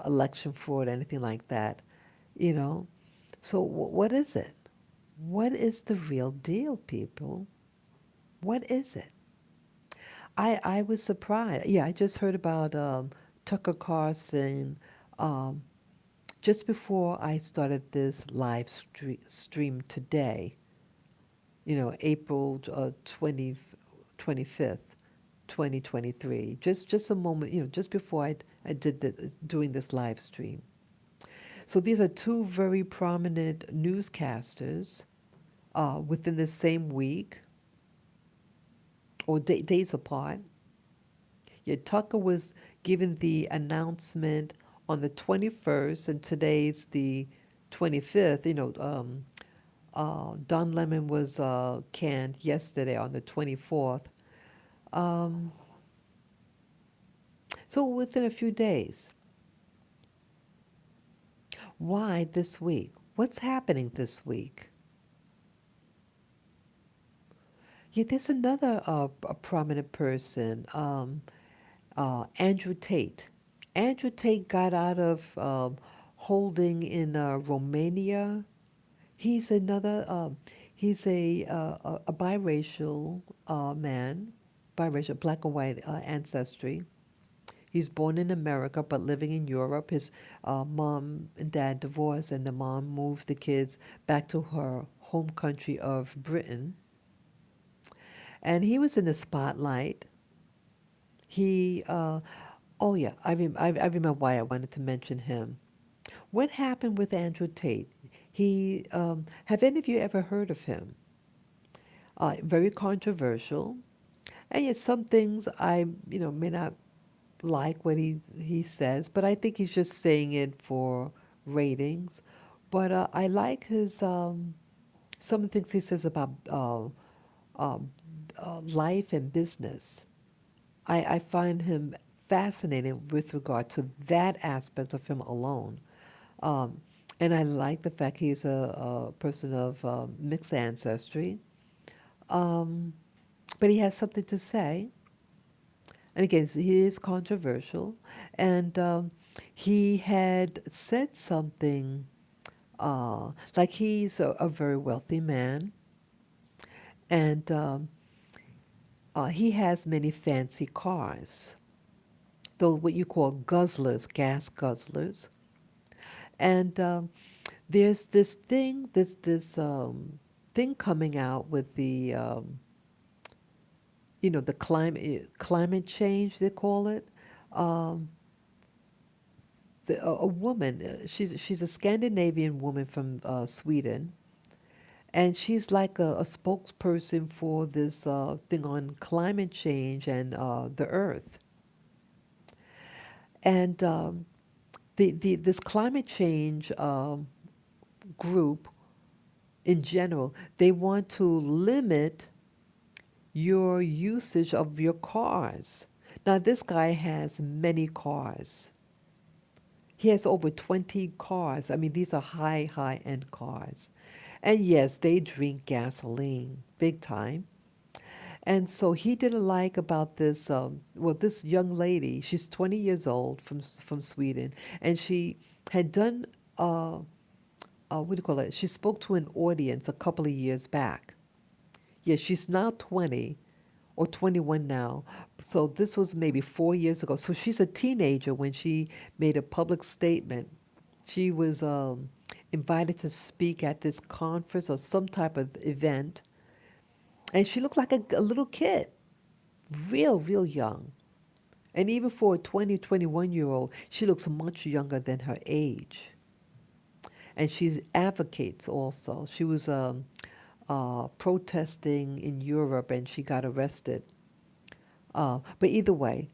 election fraud or anything like that, you know? So, what is it? What is the real deal, people? What is it? I was surprised. Yeah, I just heard about Tucker Carlson um, just before I started this live stream today, April 25th, 2023. Just a moment, just before I did doing this live stream. So these are two very prominent newscasters within the same week or days apart. Yeah, Tucker was given the announcement on the 21st, and today's the 25th. Don Lemon was canned yesterday on the 24th. Um, so within a few days. Why this week? What's happening this week? Yeah, there's another a prominent person, Andrew Tate. Andrew Tate got out of holding in Romania. He's another. He's a biracial man, biracial black and white ancestry. He's born in America but living in Europe. His mom and dad divorced, and the mom moved the kids back to her home country of Britain. And he was in the spotlight. He, oh yeah, I remember why I wanted to mention him. What happened with Andrew Tate? Have any of you ever heard of him? Very controversial. And yet some things I, may not like what he says, but I think he's just saying it for ratings. But I like his some of the things he says about um, life and business. I find him fascinating with regard to that aspect of him alone. Um, and I like the fact he's a person of mixed ancestry. Um, but he has something to say. And again, he is controversial. And he had said something like he's a very wealthy man. And he has many fancy cars, those what you call guzzlers, gas guzzlers. And there's this thing coming out with the climate change they call it. Um, a woman, she's a Scandinavian woman from Sweden, and she's like a spokesperson for this thing on climate change and the Earth. And this climate change group in general, they want to limit your usage of your cars. Now, this guy has many cars. He has over 20 cars. I mean, these are high end cars. And yes, they drink gasoline big time. And so he didn't like about this, this young lady, she's 20 years old from Sweden, and she had done, what do you call it? She spoke to an audience a couple of years back. Yeah, she's now 20 or 21 now. So this was maybe 4 years ago. So she's a teenager when she made a public statement. She was invited to speak at this conference or some type of event. And she looked like a little kid, real young. And even for a 21 year old, she looks much younger than her age. And she advocates also. She was protesting in Europe and she got arrested. But either way,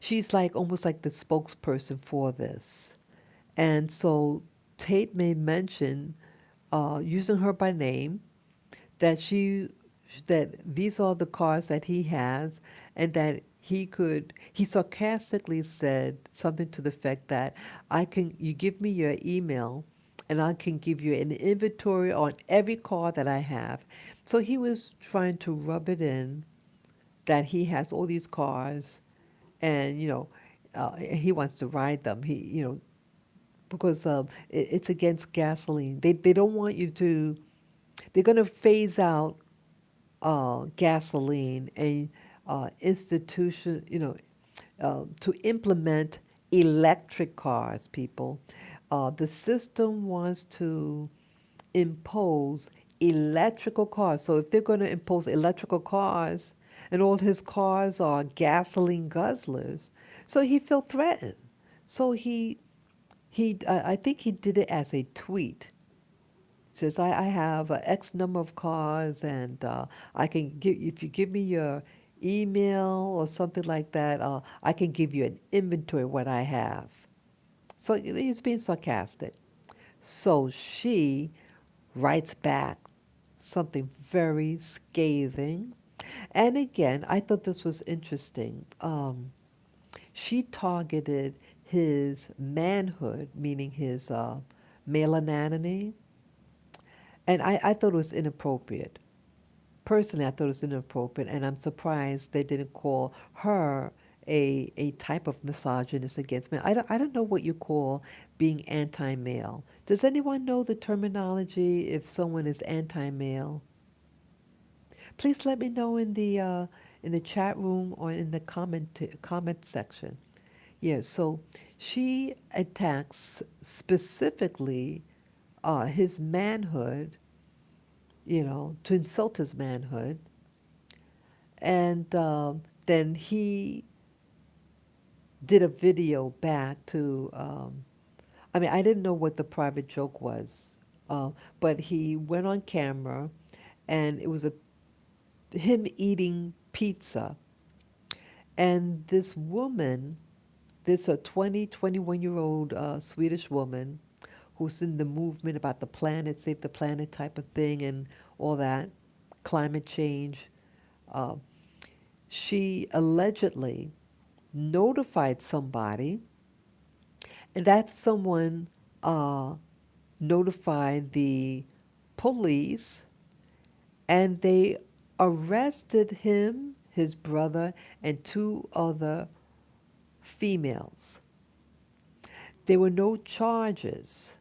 she's like almost like the spokesperson for this. And so Tate made mention, using her by name, that that these are the cars that he has, and that he sarcastically said something to the effect that you give me your email and I can give you an inventory on every car that I have. So he was trying to rub it in that he has all these cars, and he wants to ride them. Because it's against gasoline. They don't want you to. They're going to phase out gasoline, a institution, to implement electric cars, people. The system wants to impose electrical cars. So if they're going to impose electrical cars and all his cars are gasoline guzzlers, so he felt threatened. So I think he did it as a tweet. Says I have X number of cars, and I can give if you give me your email or something like that, I can give you an inventory of what I have. So he's being sarcastic. So she writes back something very scathing. And again, I thought this was interesting. She targeted his manhood, meaning his male anatomy, and I thought it was inappropriate. Personally, I thought it was inappropriate, and I'm surprised they didn't call her a type of misogynist against men. I don't know what you call being anti-male. Does anyone know the terminology if someone is anti-male? Please let me know in the chat room or in the comment section. Yeah, so she attacks specifically his manhood, to insult his manhood. And then he did a video back to, I mean, I didn't know what the private joke was, but he went on camera and it was him eating pizza. And this woman, this 21-year-old Swedish woman who's in the movement about the planet, save the planet type of thing and all that, climate change, uh, she allegedly notified somebody, and that someone uh, notified the police, and they arrested him, his brother, and two other females. There were no charges.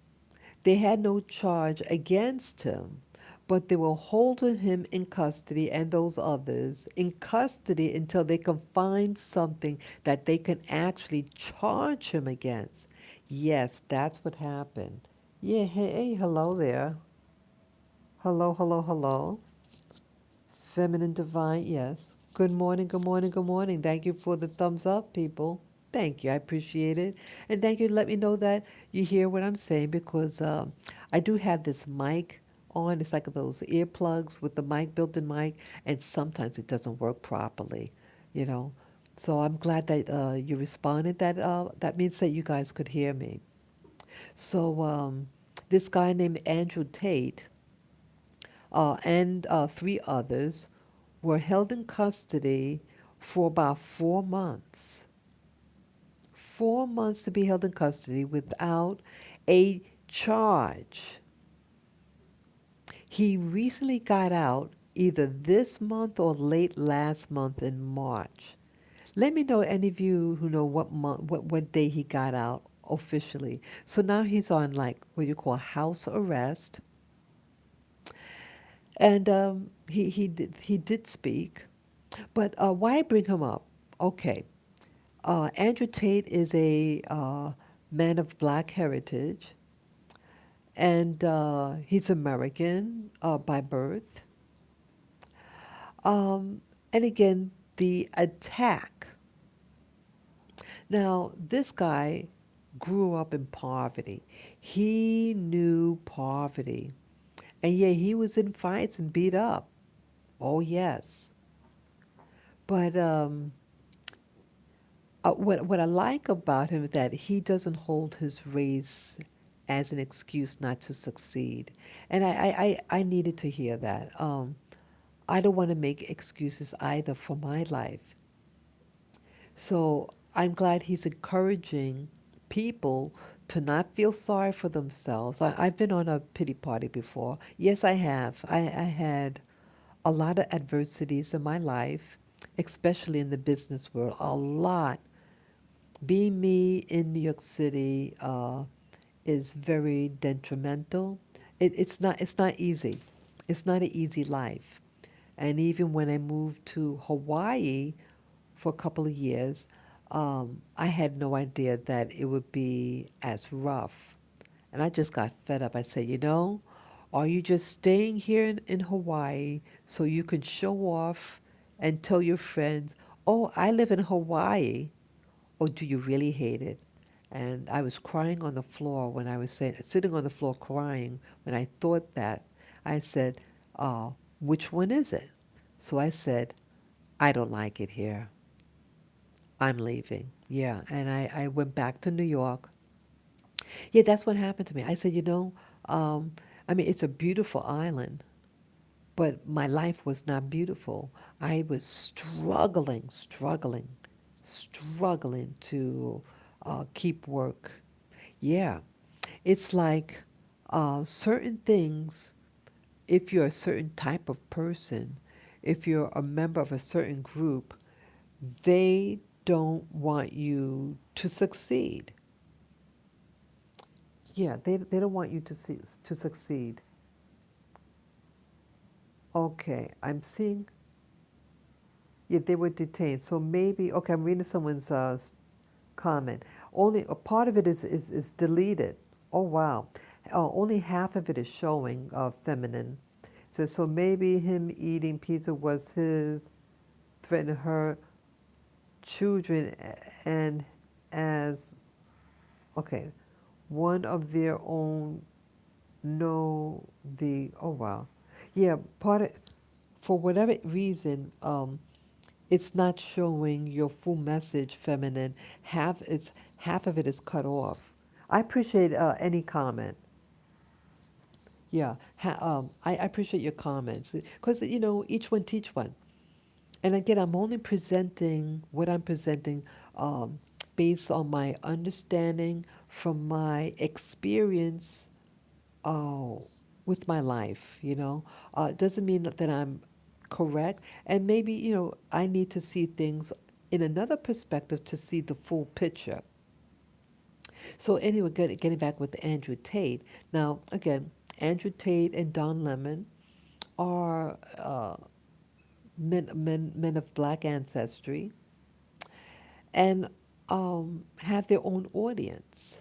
They had no charge against him, but they were holding him in custody and those others in custody until they can find something that they can actually charge him against. Yes, that's what happened. Yeah, hey, hello there. Hello, hello, hello. Feminine Divine, yes. Good morning, good morning, good morning. Thank you for the thumbs up, people. Thank you, I appreciate it. And thank you to let me know that you hear what I'm saying, because I do have this mic on. It's like those earplugs with the mic, built-in mic, and sometimes it doesn't work properly, you know. So I'm glad that you responded. That means that you guys could hear me. So this guy named Andrew Tate and three others were held in custody for about 4 months. 4 months to be held in custody without a charge. He recently got out either this month or late last month in March. Let me know, any of you who know what month, what day he got out officially. So now he's on like what you call house arrest, and he did speak. But why I bring him up? Okay, Andrew Tate is a man of black heritage, and he's American by birth. Um, and again, the attack. Now, this guy grew up in poverty. He knew poverty. And yeah, he was in fights and beat up. Oh, yes. But what I like about him is that he doesn't hold his race as an excuse not to succeed. And I needed to hear that. I don't want to make excuses either for my life. So I'm glad he's encouraging people to not feel sorry for themselves. I've been on a pity party before. Yes, I have. I had a lot of adversities in my life, especially in the business world. A lot. Being me in New York City is very detrimental. It's not easy. It's not an easy life. And even when I moved to Hawaii for a couple of years, I had no idea that it would be as rough. And I just got fed up. I said, are you just staying here in Hawaii so you can show off and tell your friends, oh, I live in Hawaii, or do you really hate it? And I was crying on the floor when I was sitting on the floor crying when I thought that. I said, which one is it? So I said, I don't like it here. I'm leaving. Yeah. And I went back to New York. Yeah, that's what happened to me. I said, um, I mean, it's a beautiful island, but my life was not beautiful. I was struggling to keep work. Yeah. It's like certain things, if you're a certain type of person, if you're a member of a certain group, they don't want you to succeed. Yeah, they don't want you to succeed. Okay, I'm seeing, yeah, they were detained. So maybe, okay, I'm reading someone's comment. Only a part of it is deleted. Oh, wow. Only half of it is showing feminine. So maybe him eating pizza was his threatening her children and as, okay, one of their own know the, oh, wow. Yeah, part of, for whatever reason, it's not showing your full message, feminine. Half of it is cut off. I appreciate any comment. Yeah, I appreciate your comments because each one teach one. And again, I'm only presenting what I'm presenting um, based on my understanding from my experience uh, with my life. It doesn't mean that I'm correct, and maybe I need to see things in another perspective to see the full picture. So anyway, getting back with Andrew Tate. Now again, Andrew Tate and Don Lemon are men of black ancestry and have their own audience.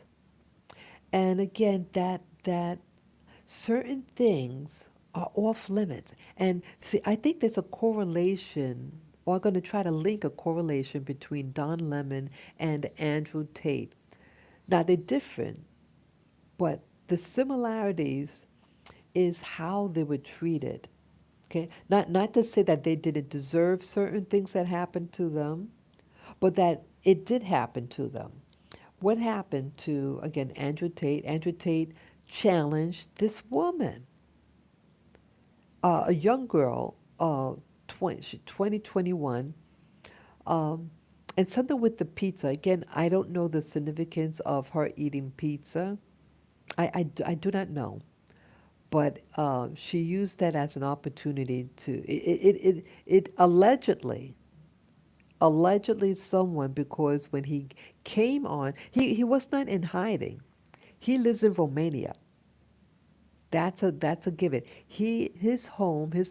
And again, that certain things are off limits. And see, I think there's a correlation, or I'm going to try to link a correlation between Don Lemon and Andrew Tate. Now they're different, but the similarities is how they were treated. Okay, not to say that they didn't deserve certain things that happened to them, but that it did happen to them. What happened to, again, Andrew Tate? Andrew Tate challenged this woman, a young girl, 2021, um, and something with the pizza. Again, I don't know the significance of her eating pizza. I do not know. But she used that as an opportunity to, it allegedly someone, because when he came on, he was not in hiding. He lives in Romania. That's a given. His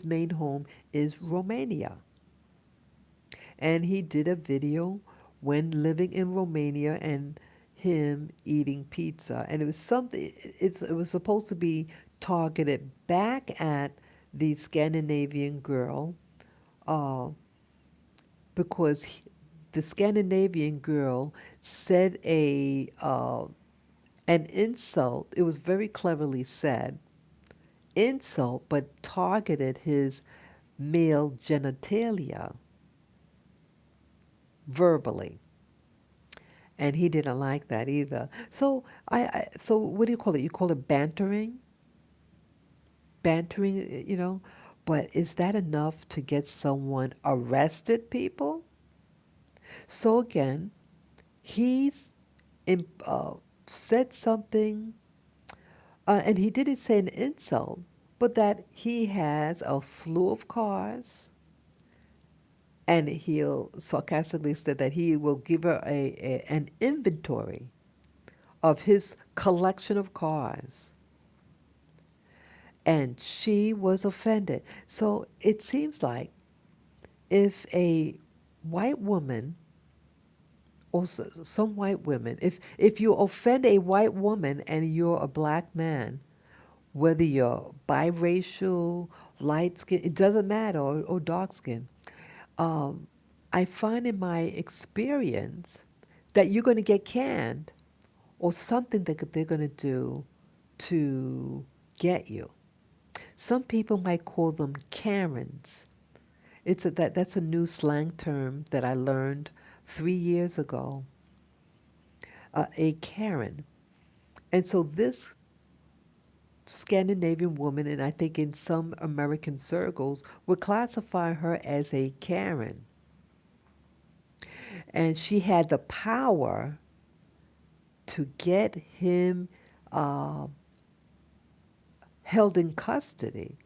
main home is Romania. And he did a video when living in Romania and him eating pizza. And it was something it was supposed to be targeted back at the Scandinavian girl uh, because the Scandinavian girl said an insult. It was very cleverly said, insult, but targeted his male genitalia verbally, and he didn't like that either. So so what do you call it? You call it bantering, bantering. But is that enough to get someone arrested, people? So again, he's said something, and he didn't say an insult, but that he has a slew of cars, and he'll sarcastically said that he will give her an inventory of his collection of cars. And she was offended. So it seems like if a white woman, or some white women, if you offend a white woman and you're a black man, whether you're biracial, light skin, it doesn't matter, or dark skin, um, I find in my experience that you're going to get canned, or something that they're going to do to get you. Some people might call them Karens. That's a new slang term that I learned 3 years ago. A Karen, and so this Scandinavian woman, and I think in some American circles, would classify her as a Karen, and she had the power to get him uh, held in custody,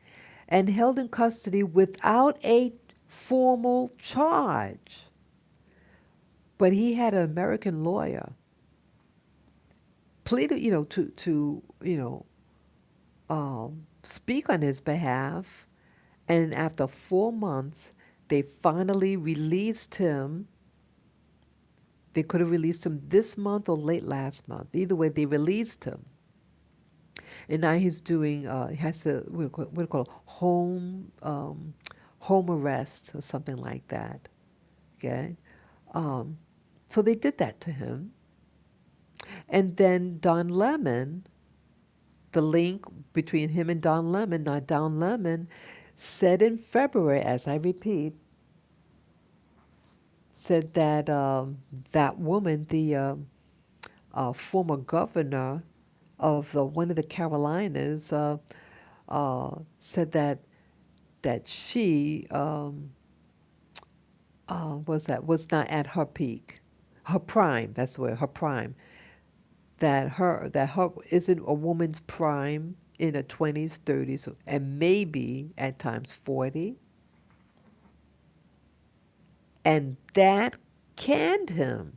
and held in custody without a formal charge. But he had an American lawyer pleaded, to speak on his behalf. And after 4 months, they finally released him. They could have released him this month or late last month. Either way, they released him. And now he's doing, he has to, what do you call it, home arrest or something like that. Okay? Um, so they did that to him. And then Don Lemon, the link between him and Don Lemon, now Don Lemon said in February, as I repeat, said that that woman, the former governor of one of the Carolinas, said that she was not at her peak, her prime. That's where her prime. That her isn't a woman's prime in her 20s, 30s, and maybe at times 40, and that canned him.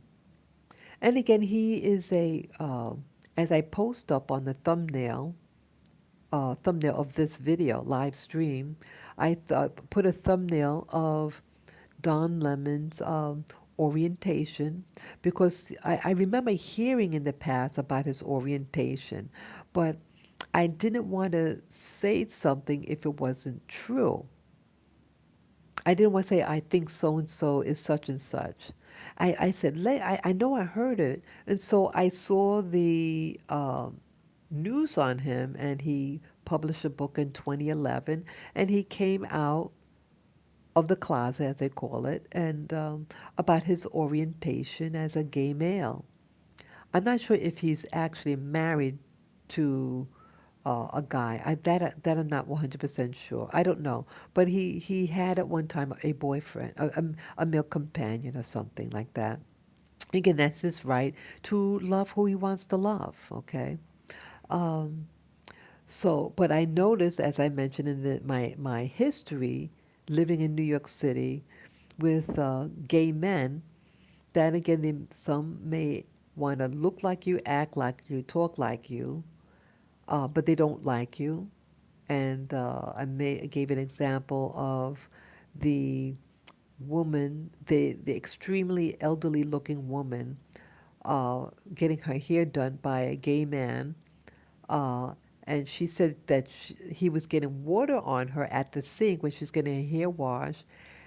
And again, he is as I post up on the thumbnail of this video live stream, I put a thumbnail of Don Lemon's orientation, because I remember hearing in the past about his orientation, but I didn't want to say something if it wasn't true. I didn't want to say, I think so and so is such and such. I said, I know I heard it. And so I saw the news on him, and he published a book in 2011, and he came out of the closet, as they call it, and about his orientation as a gay male. I'm not sure if he's actually married to a guy. That I'm not 100% sure. I don't know. But he had at one time a boyfriend, a male companion or something like that. Again, that's his right to love who he wants to love, okay? Um, but I noticed, as I mentioned in my history, living in New York City with gay men, that again, some may want to look like you, act like you, talk like you, but they don't like you. And I gave an example of the the extremely elderly looking woman, getting her hair done by a gay man. Uh, and she said that he was getting water on her at the sink when she was getting her hair washed.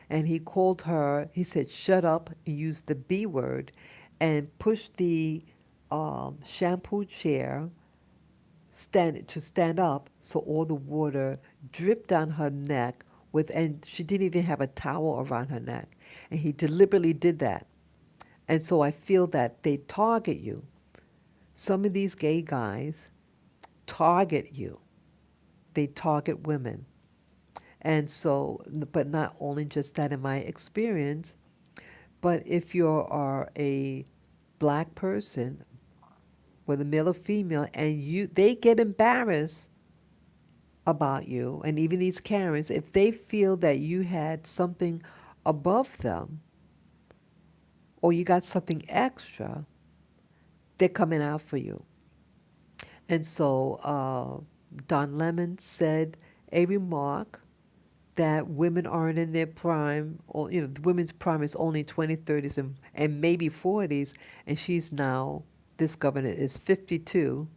and he called her, he said, shut up, and used the B word, and pushed the shampoo chair stand up so all the water dripped down her neck and she didn't even have a towel around her neck. And he deliberately did that. And so I feel that they target you. Some of these gay guys target you. They target women. And so, but not only just that in my experience, but if you are a black person, whether male or female, and they get embarrassed about you, and even these Karens, if they feel that you had something above them or you got something extra, they're coming out for you. And so Don Lemon said a remark that women aren't in their prime, or the women's prime is only 20s, 30s, and maybe 40s, and she's now, this governor is 52,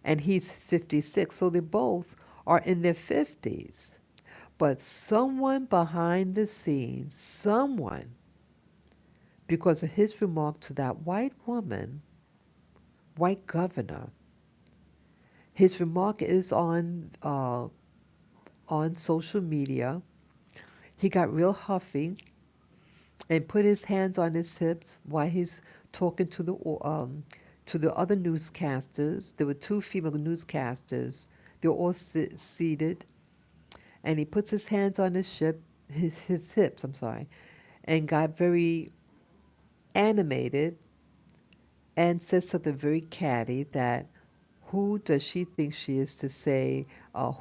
and he's 56, so they both are in their 50s. But someone behind the scenes, someone, because of his remark to that white woman, white governor, his remark is on social media. He got real huffy and put his hands on his hips while he's talking to the other newscasters. There were two female newscasters. They were all seated, and he puts his hands on his hips. I'm sorry, and got very animated and says something very catty that who does she think she is to say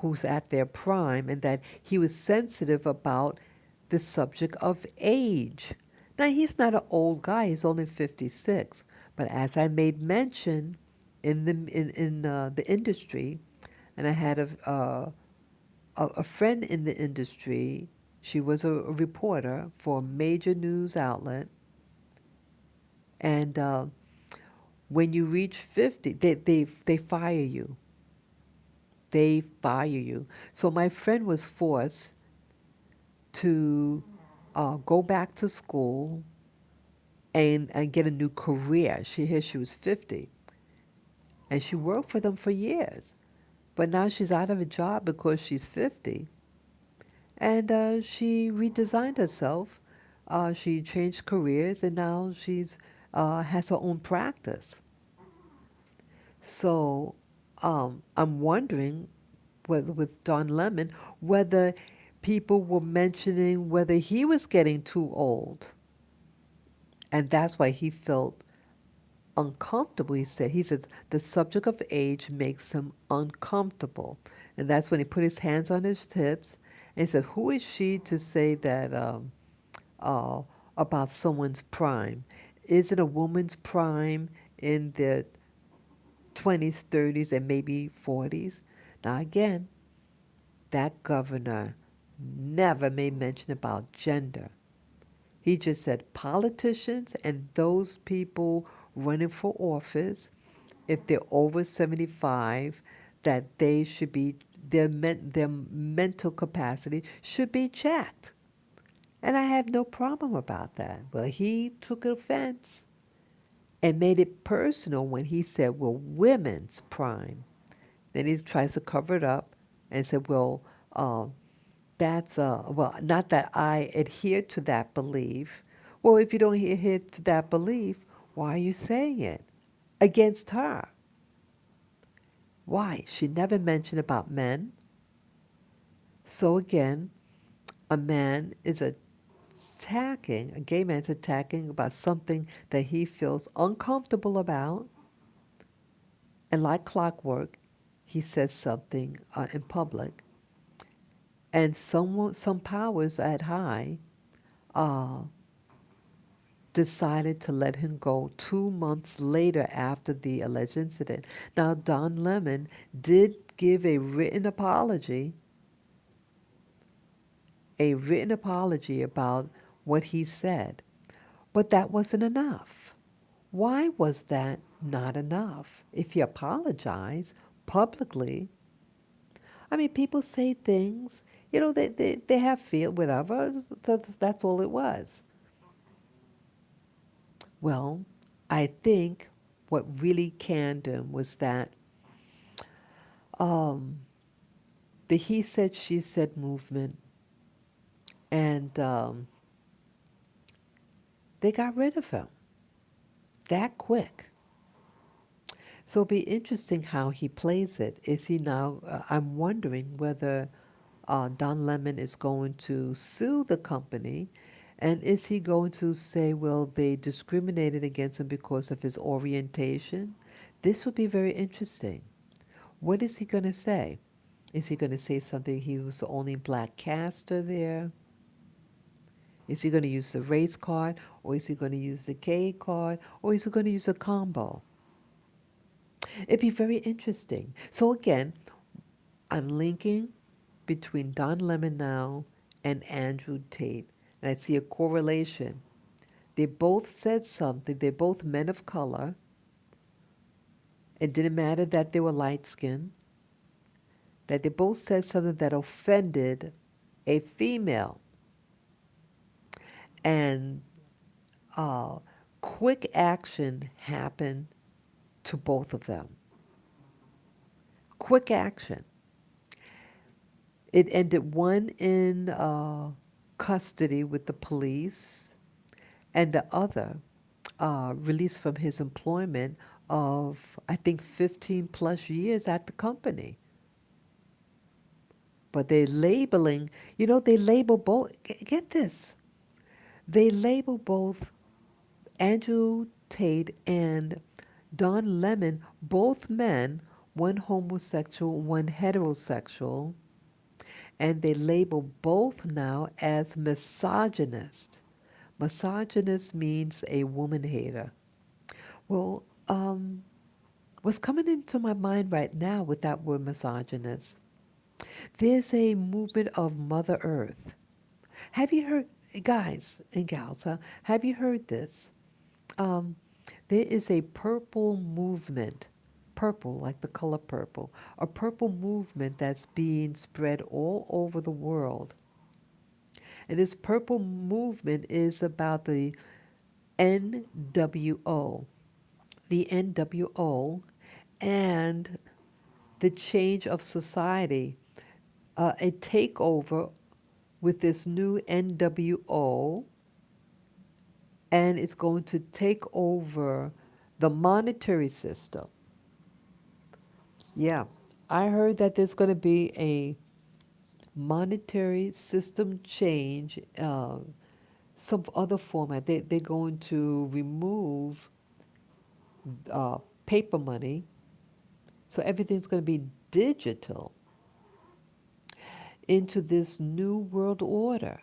who's at their prime, and that he was sensitive about the subject of age. Now, he's not an old guy, he's only 56, but as I made mention in the industry, and I had a friend in the industry, she was a reporter for a major news outlet, and when you reach 50, they fire you. They fire you. So my friend was forced to go back to school and get a new career. She was 50, and she worked for them for years. But now she's out of a job because she's 50, and she redesigned herself. She changed careers, and now she's has her own practice. So I'm wondering whether with Don Lemon, whether people were mentioning whether he was getting too old. And that's why he felt uncomfortable. He said the subject of age makes him uncomfortable. And that's when he put his hands on his hips and said, who is she to say that uh, about someone's prime? Is it a woman's prime in their 20s, 30s, and maybe 40s? Now, again, that governor never made mention about gender. He just said politicians and those people running for office, if they're over 75, that they should be, their mental capacity should be checked. And I had no problem about that. But he took offense and made it personal when he said, well, women's prime. Then he tries to cover it up and said, well, that's, well, not that I adhere to that belief. Well, if you don't adhere to that belief, why are you saying it against her? Why? She never mentioned about men. So again, a man is a gay man's attacking about something that he feels uncomfortable about. And like clockwork, he says something in public. And some powers at high uh, decided to let him go 2 months later after the alleged incident. Now, Don Lemon did give a written apology about what he said, but that wasn't enough. Why was that not enough? If he apologized publicly, I mean, people say things. They have feel whatever. That's all it was. Well, I think what really canned him was that um, the he said, she said movement, and they got rid of him that quick. So it'll be interesting how he plays it. Is he now? I'm wondering whether Don Lemon is going to sue the company, and is he going to say, well, they discriminated against him because of his orientation? This would be very interesting. What is he going to say? Is he going to say something? He was the only black caster there. Is he going to use the race card, or is he going to use the gay card, or is he going to use a combo? It'd be very interesting. So again, I'm linking between Don Lemon now and Andrew Tate, and I see a correlation. They both said something. They're both men of color. It didn't matter that they were light skinned. That they both said something that offended a female, and uh, quick action happened to both of them. Quick action. It ended one in custody with the police, and the other released from his employment of, I think, 15 plus years at the company. But they labeling, they label both, get this, they label both Andrew Tate and Don Lemon, both men, one homosexual, one heterosexual, and they label both now as misogynist. Misogynist means a woman hater. Well, what's coming into my mind right now with that word misogynist, there's a movement of Mother Earth. Have you heard, guys and gals, have you heard this? Um, there is a purple movement, purple, like the color purple, a purple movement that's being spread all over the world. And this purple movement is about the NWO. The NWO and the change of society, a takeover with this new NWO, and it's going to take over the monetary system. Yeah, I heard that there's going to be a monetary system change, some other format. They're going to remove uh, paper money, so everything's going to be digital into this new world order.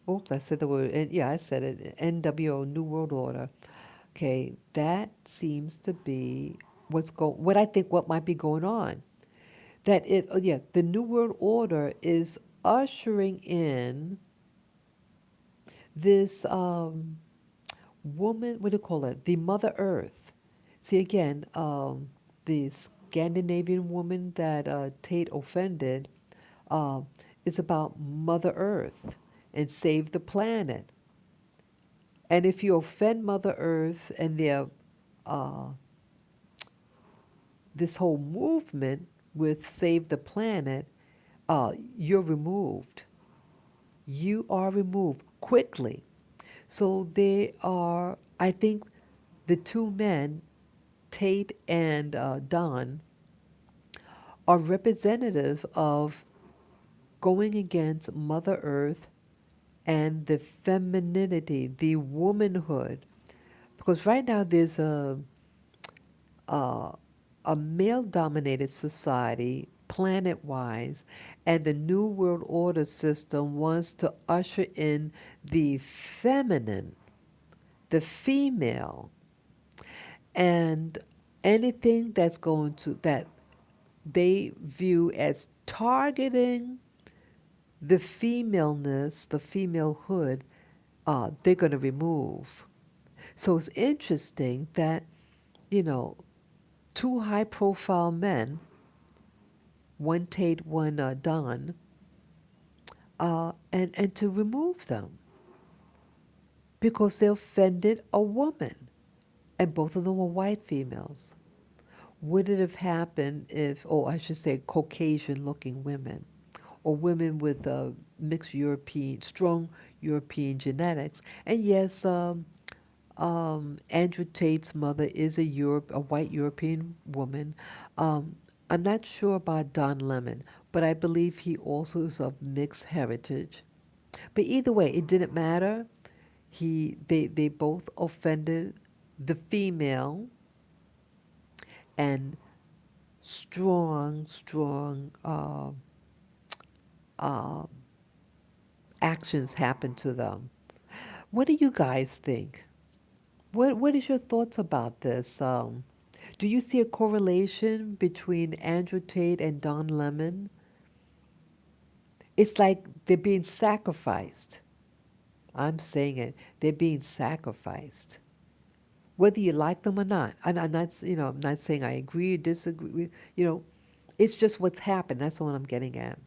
Oops, I said the word. Yeah, I said it. NWO, New World Order. Okay, that seems to be what I think what might be going on. The New World Order is ushering in this woman. What do you call it? The Mother Earth. See again, the Scandinavian woman that Tate offended uh, is about Mother Earth and save the planet. And if you offend Mother Earth and uh, this whole movement with Save the Planet, you're removed. You are removed quickly. So they are, I think the two men, Tate and Don, are representative of going against Mother Earth and the femininity, the womanhood. Because right now there's uh, a male dominated society, planet wise, and the New World Order system wants to usher in the feminine, the female, and anything that they view as targeting the femaleness, the femalehood, they're going to remove. So it's interesting that, you know, two high profile men, one Tate, one Don, and to remove them because they offended a woman, and both of them were white females. Would it have happened if, or I should say, Caucasian-looking women, or women with mixed European, strong European genetics? And yes, Andrew Tate's mother is a white European woman. I'm not sure about Don Lemon, but I believe he also is of mixed heritage. But either way, it didn't matter. They both offended the female, and strong uh, actions happened to them. What do you guys think? What is your thoughts about this? Do you see a correlation between Andrew Tate and Don Lemon? It's like they're being sacrificed. I'm saying it. They're being sacrificed, whether you like them or not. I'm not, I'm not saying I agree or disagree. It's just what's happened. That's what I'm getting at.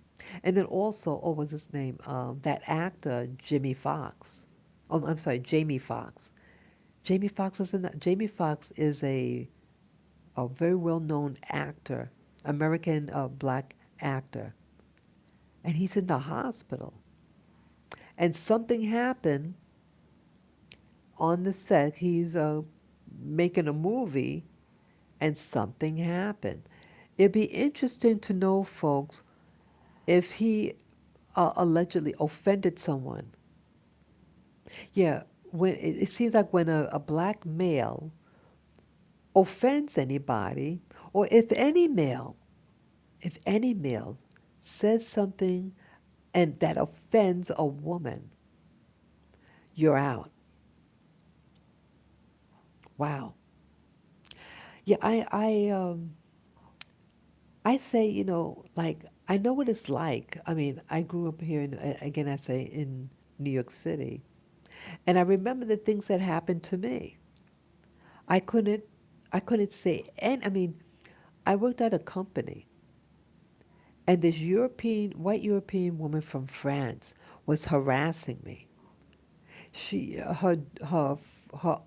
And then also, oh, what's his name? That actor, Jimmy Fox. Oh, I'm sorry, Jamie Fox. Jamie Fox is in that. Jamie Fox is a very well-known actor, American black actor, and he's in the hospital. And something happened on the set. He's making a movie, and something happened. It'd be interesting to know, folks, if he allegedly offended someone. Yeah, it seems like when a black male offends anybody, or if any male says something and that offends a woman, you're out. Wow. Yeah, I say, like I know what it's like. I mean, I grew up here in, again, I say in New York City, and I remember the things that happened to me. I couldn't, I couldn't say, and I mean, I worked at a company, and this white European woman from France was harassing me. Her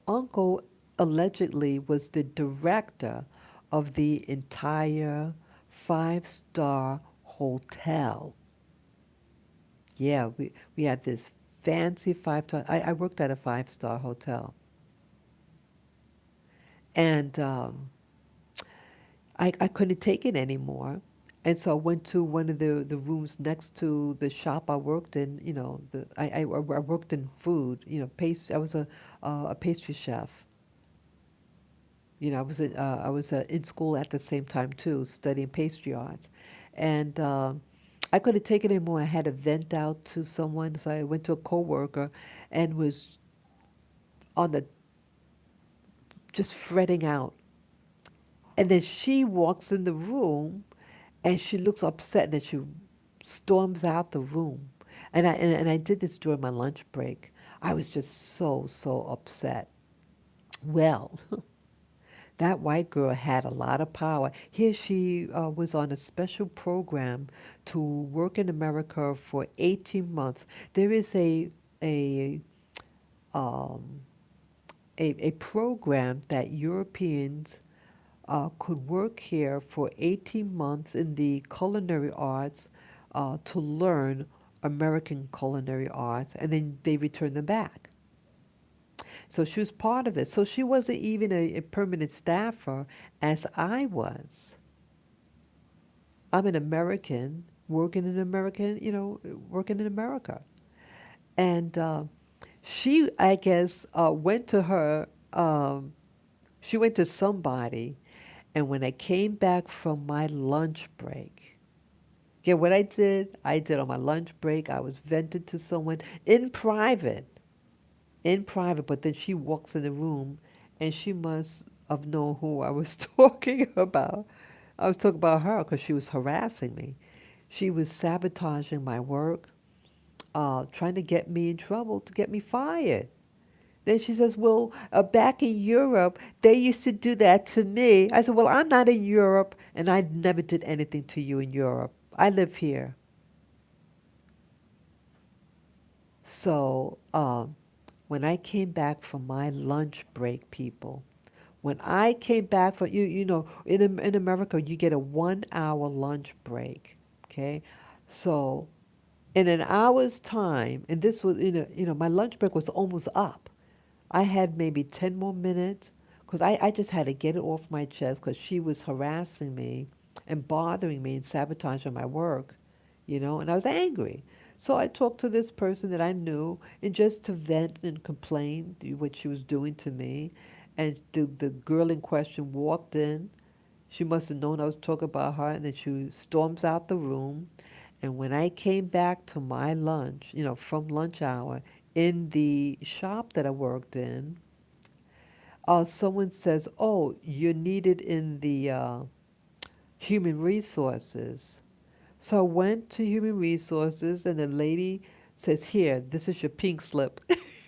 uncle allegedly was the director of the entire five-star hotel. Yeah, we had this fancy five-star. I worked at a five-star hotel, and I couldn't take it anymore. And so I went to one of the rooms next to the shop I worked in. I worked in food. I was a pastry chef. I was in school at the same time too, studying pastry arts, and I couldn't take it anymore. I had to vent out to someone, so I went to a coworker, and was on the just fretting out. And then she walks in the room, and she looks upset, and she storms out the room. And I did this during my lunch break. I was just so upset. Well, that white girl had a lot of power. Here she was on a special program to work in America for 18 months. There is a um, a program that Europeans could work here for 18 months in the culinary arts to learn American culinary arts, and then they return them back. So she was part of this. So she wasn't even a permanent staffer as I was. I'm an American working in America. And she, I guess, went to her, she went to somebody. And when I came back from my lunch break, yeah, what I did on my lunch break, I was vented to someone in private, but then she walks in the room, and she must have known who I was talking about. I was talking about her because she was harassing me. She was sabotaging my work, trying to get me in trouble to get me fired. Then she says, well, back in Europe, they used to do that to me. I said, well, I'm not in Europe, and I never did anything to you in Europe. I live here. So when I came back from my lunch break, people, when I came back from in America you get a 1 hour lunch break, okay? So in an hour's time, and this was my lunch break was almost up. I had maybe 10 more minutes because I just had to get it off my chest because she was harassing me and bothering me and sabotaging my work, and I was angry. So I talked to this person that I knew and just to vent and complain what she was doing to me. And the girl in question walked in. She must have known I was talking about her, and then she storms out the room. And when I came back to my lunch, from lunch hour in the shop that I worked in, someone says, "Oh, you're needed in the human resources." So I went to human resources, and the lady says, "Here, this is your pink slip."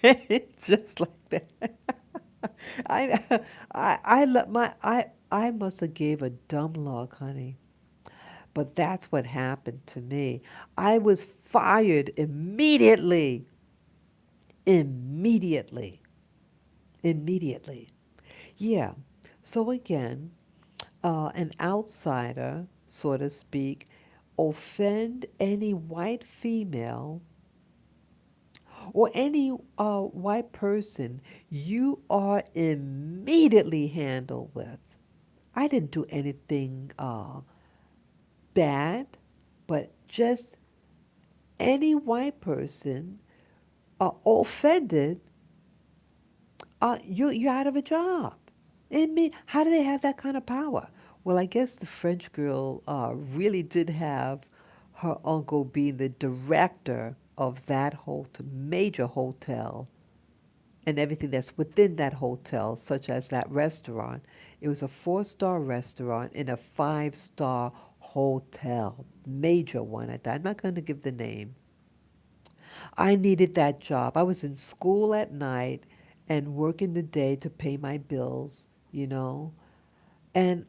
It's just like that. I, I must have gave a dumb look, honey. But that's what happened to me. I was fired immediately. Immediately. Immediately. Yeah. So again, an outsider, so to speak, offend any white female or any white person, you are immediately handled with. I didn't do anything bad, but just any white person offended, you're out of a job. How do they have that kind of power? Well, I guess the French girl really did have her uncle being the director of that major hotel and everything that's within that hotel, such as that restaurant. It was a four-star restaurant in a five-star hotel, major one at that. I'm not going to give the name. I needed that job. I was in school at night and working the day to pay my bills, And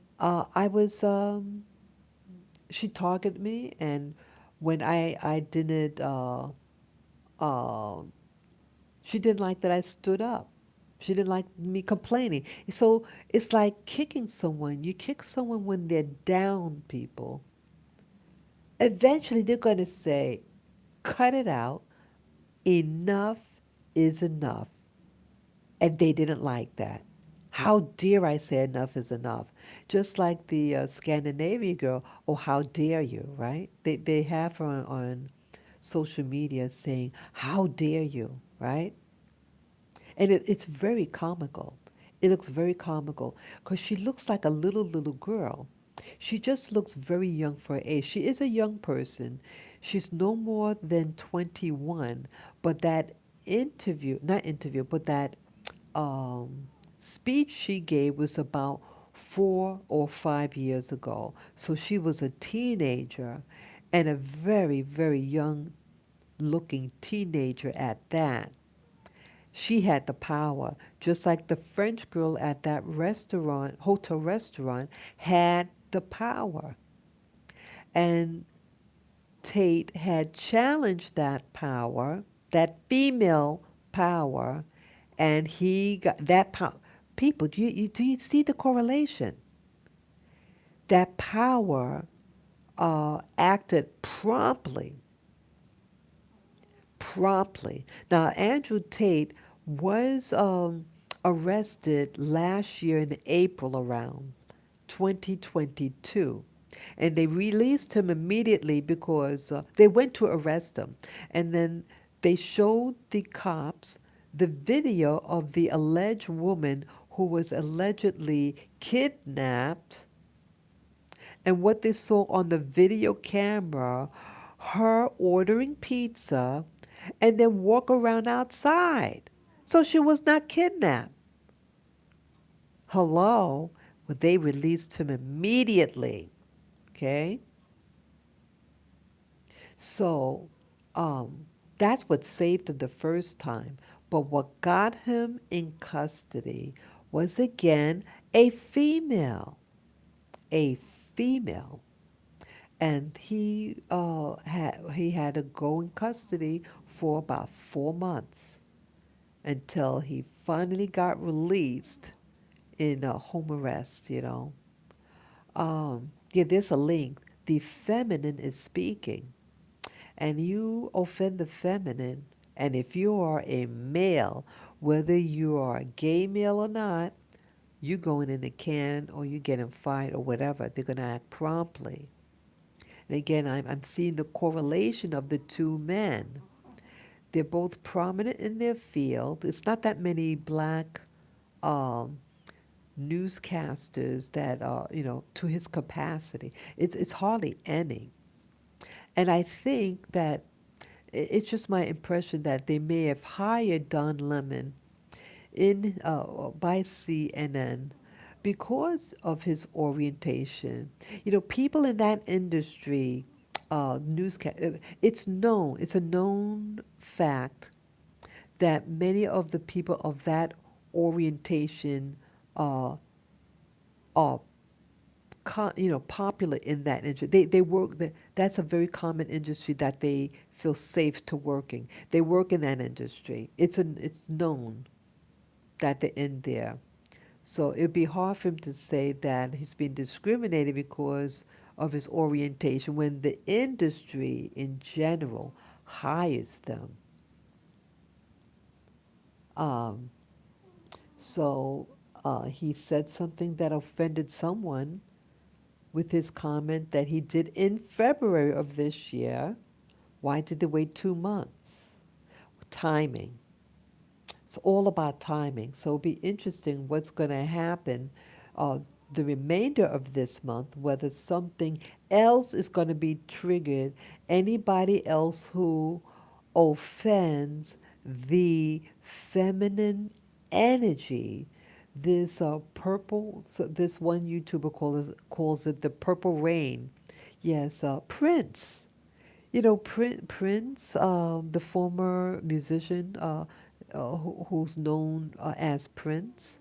she targeted me, and when I didn't, uh, she didn't like that I stood up. She didn't like me complaining. So it's like kicking someone. You kick someone when they're down, people. Eventually, they're going to say, cut it out. Enough is enough. And they didn't like that. How dare I say enough is enough? Just like the Scandinavian girl, oh, how dare you, right? They have her on social media saying, how dare you, right? And it's very comical. It looks very comical because she looks like a little girl. She just looks very young for her age. She is a young person. She's no more than 21. But that not interview, but that um, speech she gave was about 4 or 5 years ago. So she was a teenager and a very, very young looking teenager at that. She had the power, just like the French girl at that hotel restaurant, had the power. And Tate had challenged that power, that female power, and he got that power. People, do you see the correlation? That power acted promptly, promptly. Now, Andrew Tate was arrested last year in April around 2022. And they released him immediately because they went to arrest him. And then they showed the cops the video of the alleged woman who was allegedly kidnapped, and what they saw on the video camera, her ordering pizza and then walk around outside. So she was not kidnapped. Hello? Well, they released him immediately. Okay? So that's what saved him the first time. But what got him in custody was again a female. A female. and he had to go in custody for about 4 months until he finally got released in home arrest. Yeah, there's a link. The feminine is speaking, and you offend the feminine. And if you are a male, whether you are a gay male or not, you going in the can or you getting fired or whatever, they're going to act promptly. And again, I'm seeing the correlation of the two men. They're both prominent in their field. It's not that many black um, newscasters that are, to his capacity. It's hardly any. And I think that it's just my impression that they may have hired Don Lemon in by CNN because of his orientation. People in that industry, it's a known fact that many of the people of that orientation uh, are popular in that industry. They work. That's a very common industry that they feel safe to working. They work in that industry. It's known that they're in there. So it'd be hard for him to say that he's been discriminated because of his orientation when the industry in general hires them. Um, so he said something that offended someone with his comment that he did in February of this year. Why did they wait 2 months? Timing. It's all about timing. So it'll be interesting what's going to happen uh, the remainder of this month, whether something else is going to be triggered. Anybody else who offends the feminine energy, this purple, so this one YouTuber calls it the purple rain. Yes, Prince. Prince, the former musician who's known as Prince.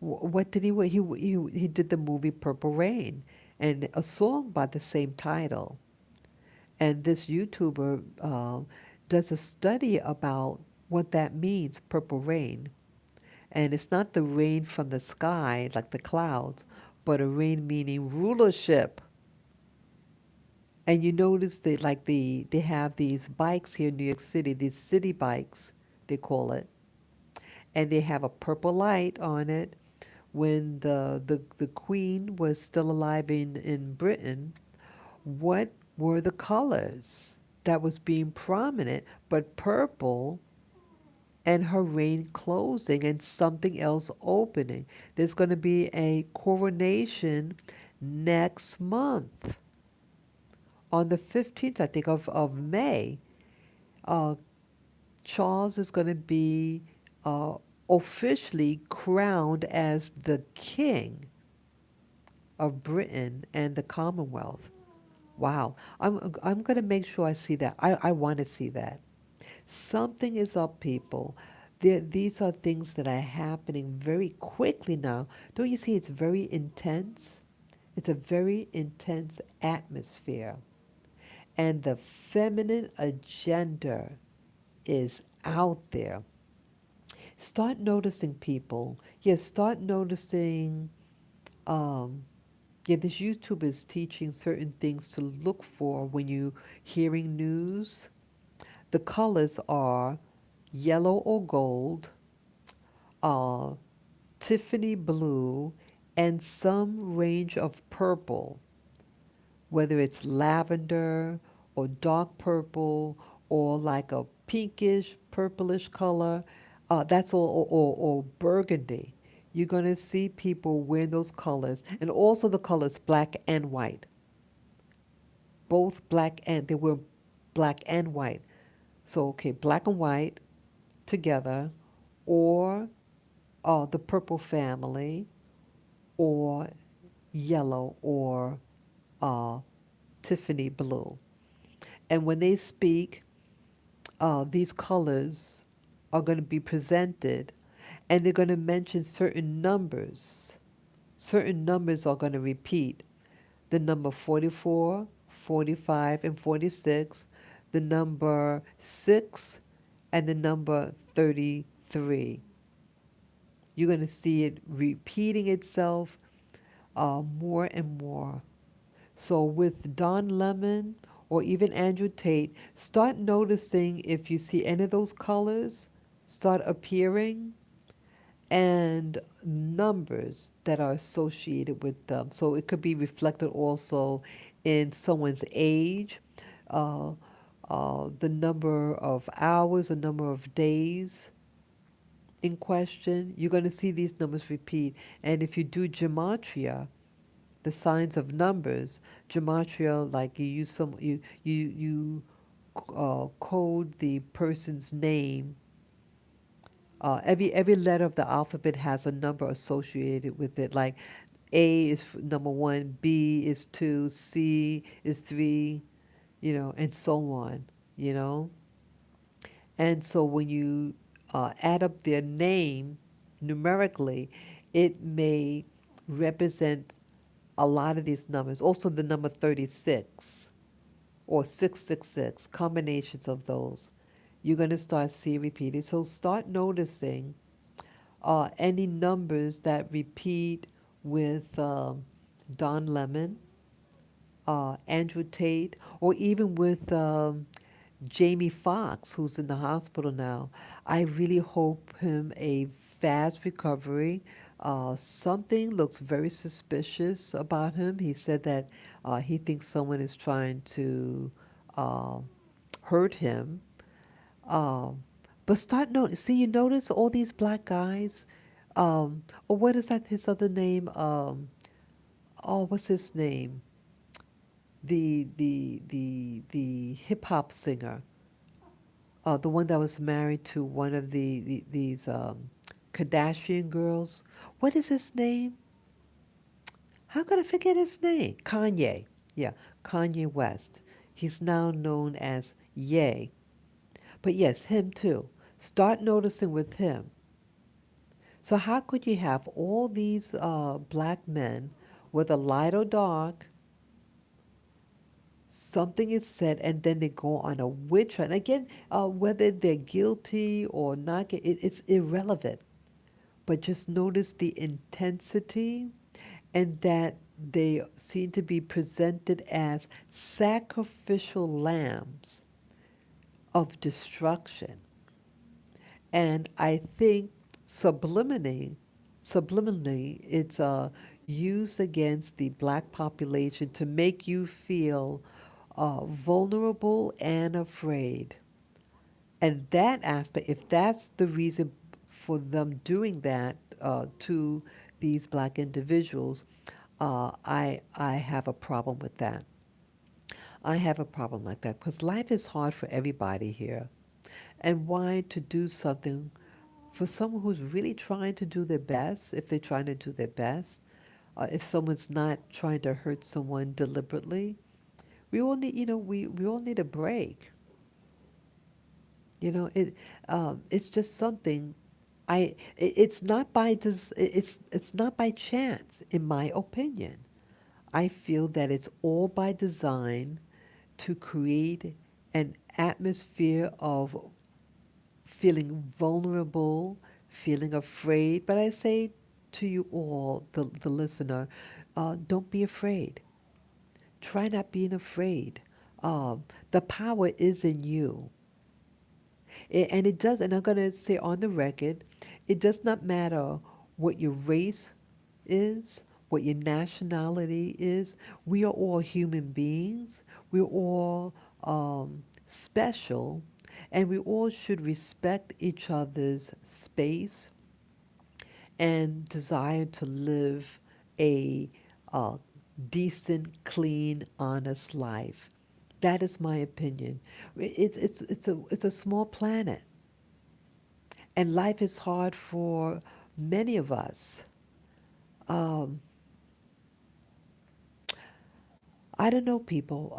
What did he? He did the movie Purple Rain, and a song by the same title. And this YouTuber does a study about what that means, purple rain. And it's not the rain from the sky like the clouds, but a rain meaning rulership. And you notice they have these bikes here in New York City, these city bikes, they call it, and they have a purple light on it. When the Queen was still alive in Britain, what were the colors that was being prominent but purple and her reign closing and something else opening? There's going to be a coronation next month on the 15th, I think, of May. uh, Charles is going to be uh, officially crowned as the king of Britain and the Commonwealth. Wow. I'm going to make sure I see that. I want to see that. Something is up, people. These are things that are happening very quickly now. Don't you see it's very intense? It's a very intense atmosphere. And the feminine agenda is out there. Start noticing people. Yes, start noticing. Um, yeah, this YouTube is teaching certain things to look for when you hearing news. The colors are yellow or gold, uh, Tiffany blue, and some range of purple, whether it's lavender or dark purple or like a pinkish, purplish color. That's all, or burgundy. You're going to see people wear those colors, and also the colors black and white. Both black and they wear black and white. So, okay, black and white together, or the purple family, or yellow, or uh, Tiffany blue. And when they speak, these colors are going to be presented, and they're going to mention certain numbers. Certain numbers are going to repeat. the number 44, 45, and 46, the number 6, and the number 33. You're going to see it repeating itself more and more. So with Don Lemon or even Andrew Tate, start noticing if you see any of those colors start appearing and numbers that are associated with them. So it could be reflected also in someone's age, uh, the number of hours, the number of days in question. You're going to see these numbers repeat. And if you do gematria, the signs of numbers, gematria, like you use some, you code the person's name. Every letter of the alphabet has a number associated with it. Like A is number one, B is two, C is three, and so on. You know, and so when you add up their name numerically, it may represent a lot of these numbers. Also, the number 36 or 666, combinations of those. You're going to start seeing repeated. So start noticing any numbers that repeat with Don Lemon, Andrew Tate, or even with Jamie Foxx, who's in the hospital now. I really hope him a fast recovery. Something looks very suspicious about him. He said that he thinks someone is trying to uh, hurt him. Um, but start notice. See, you notice all these black guys. Or what is that? His other name? Oh, what's his name? The hip hop singer, the one that was married to one of these Kardashian girls. What is his name? How could I forget his name? Kanye. Yeah, Kanye West. He's now known as Ye. But yes, him too. Start noticing with him. So how could you have all these black men, whether light or dark, something is said and then they go on a witch hunt. Again, whether they're guilty or not, it's irrelevant. But just notice the intensity and that they seem to be presented as sacrificial lambs of destruction. And I think subliminally, it's used against the black population to make you feel vulnerable and afraid. And that aspect, if that's the reason for them doing that to these black individuals, I have a problem with that. I have a problem like that because life is hard for everybody here. And why to do something for someone who's really trying to do their best, if they're trying to do their best, if someone's not trying to hurt someone deliberately, we all need, we all need a break. It's just something. It's not by it's not by chance, in my opinion. I feel that it's all by design to create an atmosphere of feeling vulnerable, feeling afraid. But I say to you all, the listener, don't be afraid. Try not being afraid. The power is in you. And it does, and I'm going to say on the record, it does not matter what your race is, what your nationality is. We are all human beings. We're all special, and we all should respect each other's space and desire to live a uh, decent, clean, honest life. That is my opinion. It's a small planet, and life is hard for many of us. Um, I don't know, people.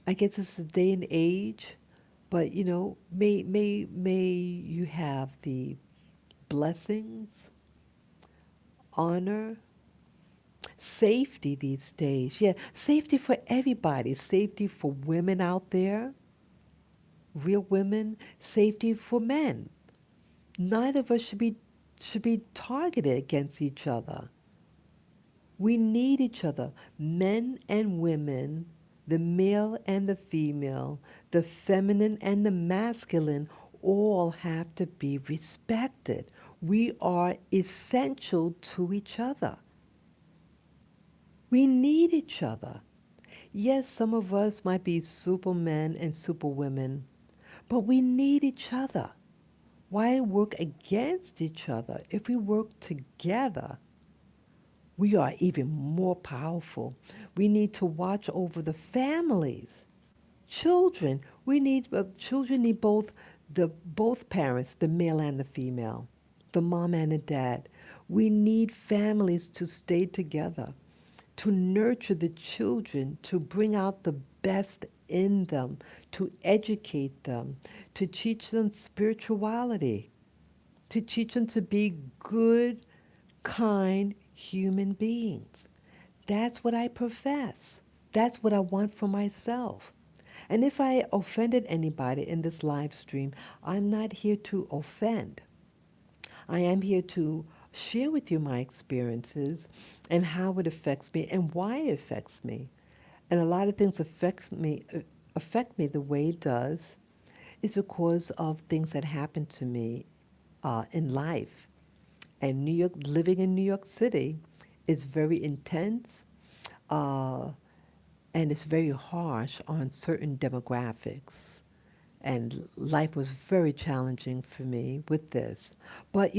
I guess it's a day and age, but may you have the blessings, honor, Safety these days. Yeah, safety for everybody. Safety for women out there, real women, safety for men. Neither of us should be targeted against each other. We need each other, men and women, the male and the female, the feminine and the masculine, all have to be respected. We are essential to each other. We need each other. Yes, some of us might be supermen and superwomen, but we need each other. Why work against each other? If we work together, we are even more powerful. We need to watch over the families. Children, children need both parents, the male and the female, the mom and the dad. We need families to stay together, to nurture the children, to bring out the best in them, to educate them, to teach them spirituality, to teach them to be good, kind human beings. That's what I profess. That's what I want for myself. And if I offended anybody in this live stream, I'm not here to offend. I am here to share with you my experiences and how it affects me and why it affects me. And a lot of things affect me the way it does is because of things that happened to me in life. And living in New York City is very intense, uh, and it's very harsh on certain demographics. And life was very challenging for me with this. But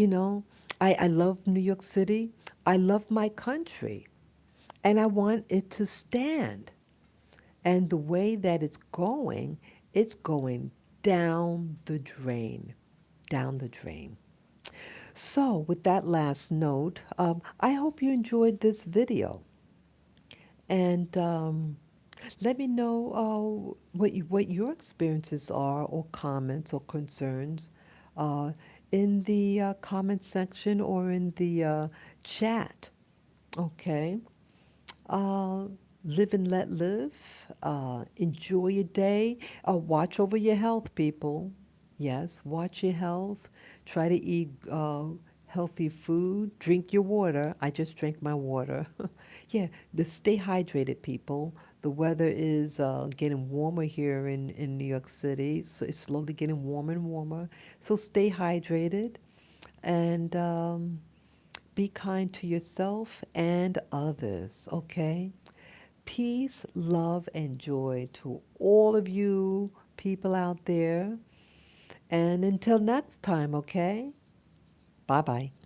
I love New York City. I love my country. And I want it to stand. And the way that it's going down the drain. Down the drain. So, with that last note, I hope you enjoyed this video. And let me know what your experiences are, or comments, or concerns in the comment section or in the chat. Okay? Uh, Live and let live. Enjoy your day. Watch over your health, people. Yes, watch your health. Try to eat healthy food. Drink your water. I just drank my water. Yeah, just stay hydrated, people. The weather is getting warmer here in New York City. So it's slowly getting warmer and warmer. So stay hydrated and be kind to yourself and others, okay? Peace, love, and joy to all of you people out there. And until next time, okay? Bye bye.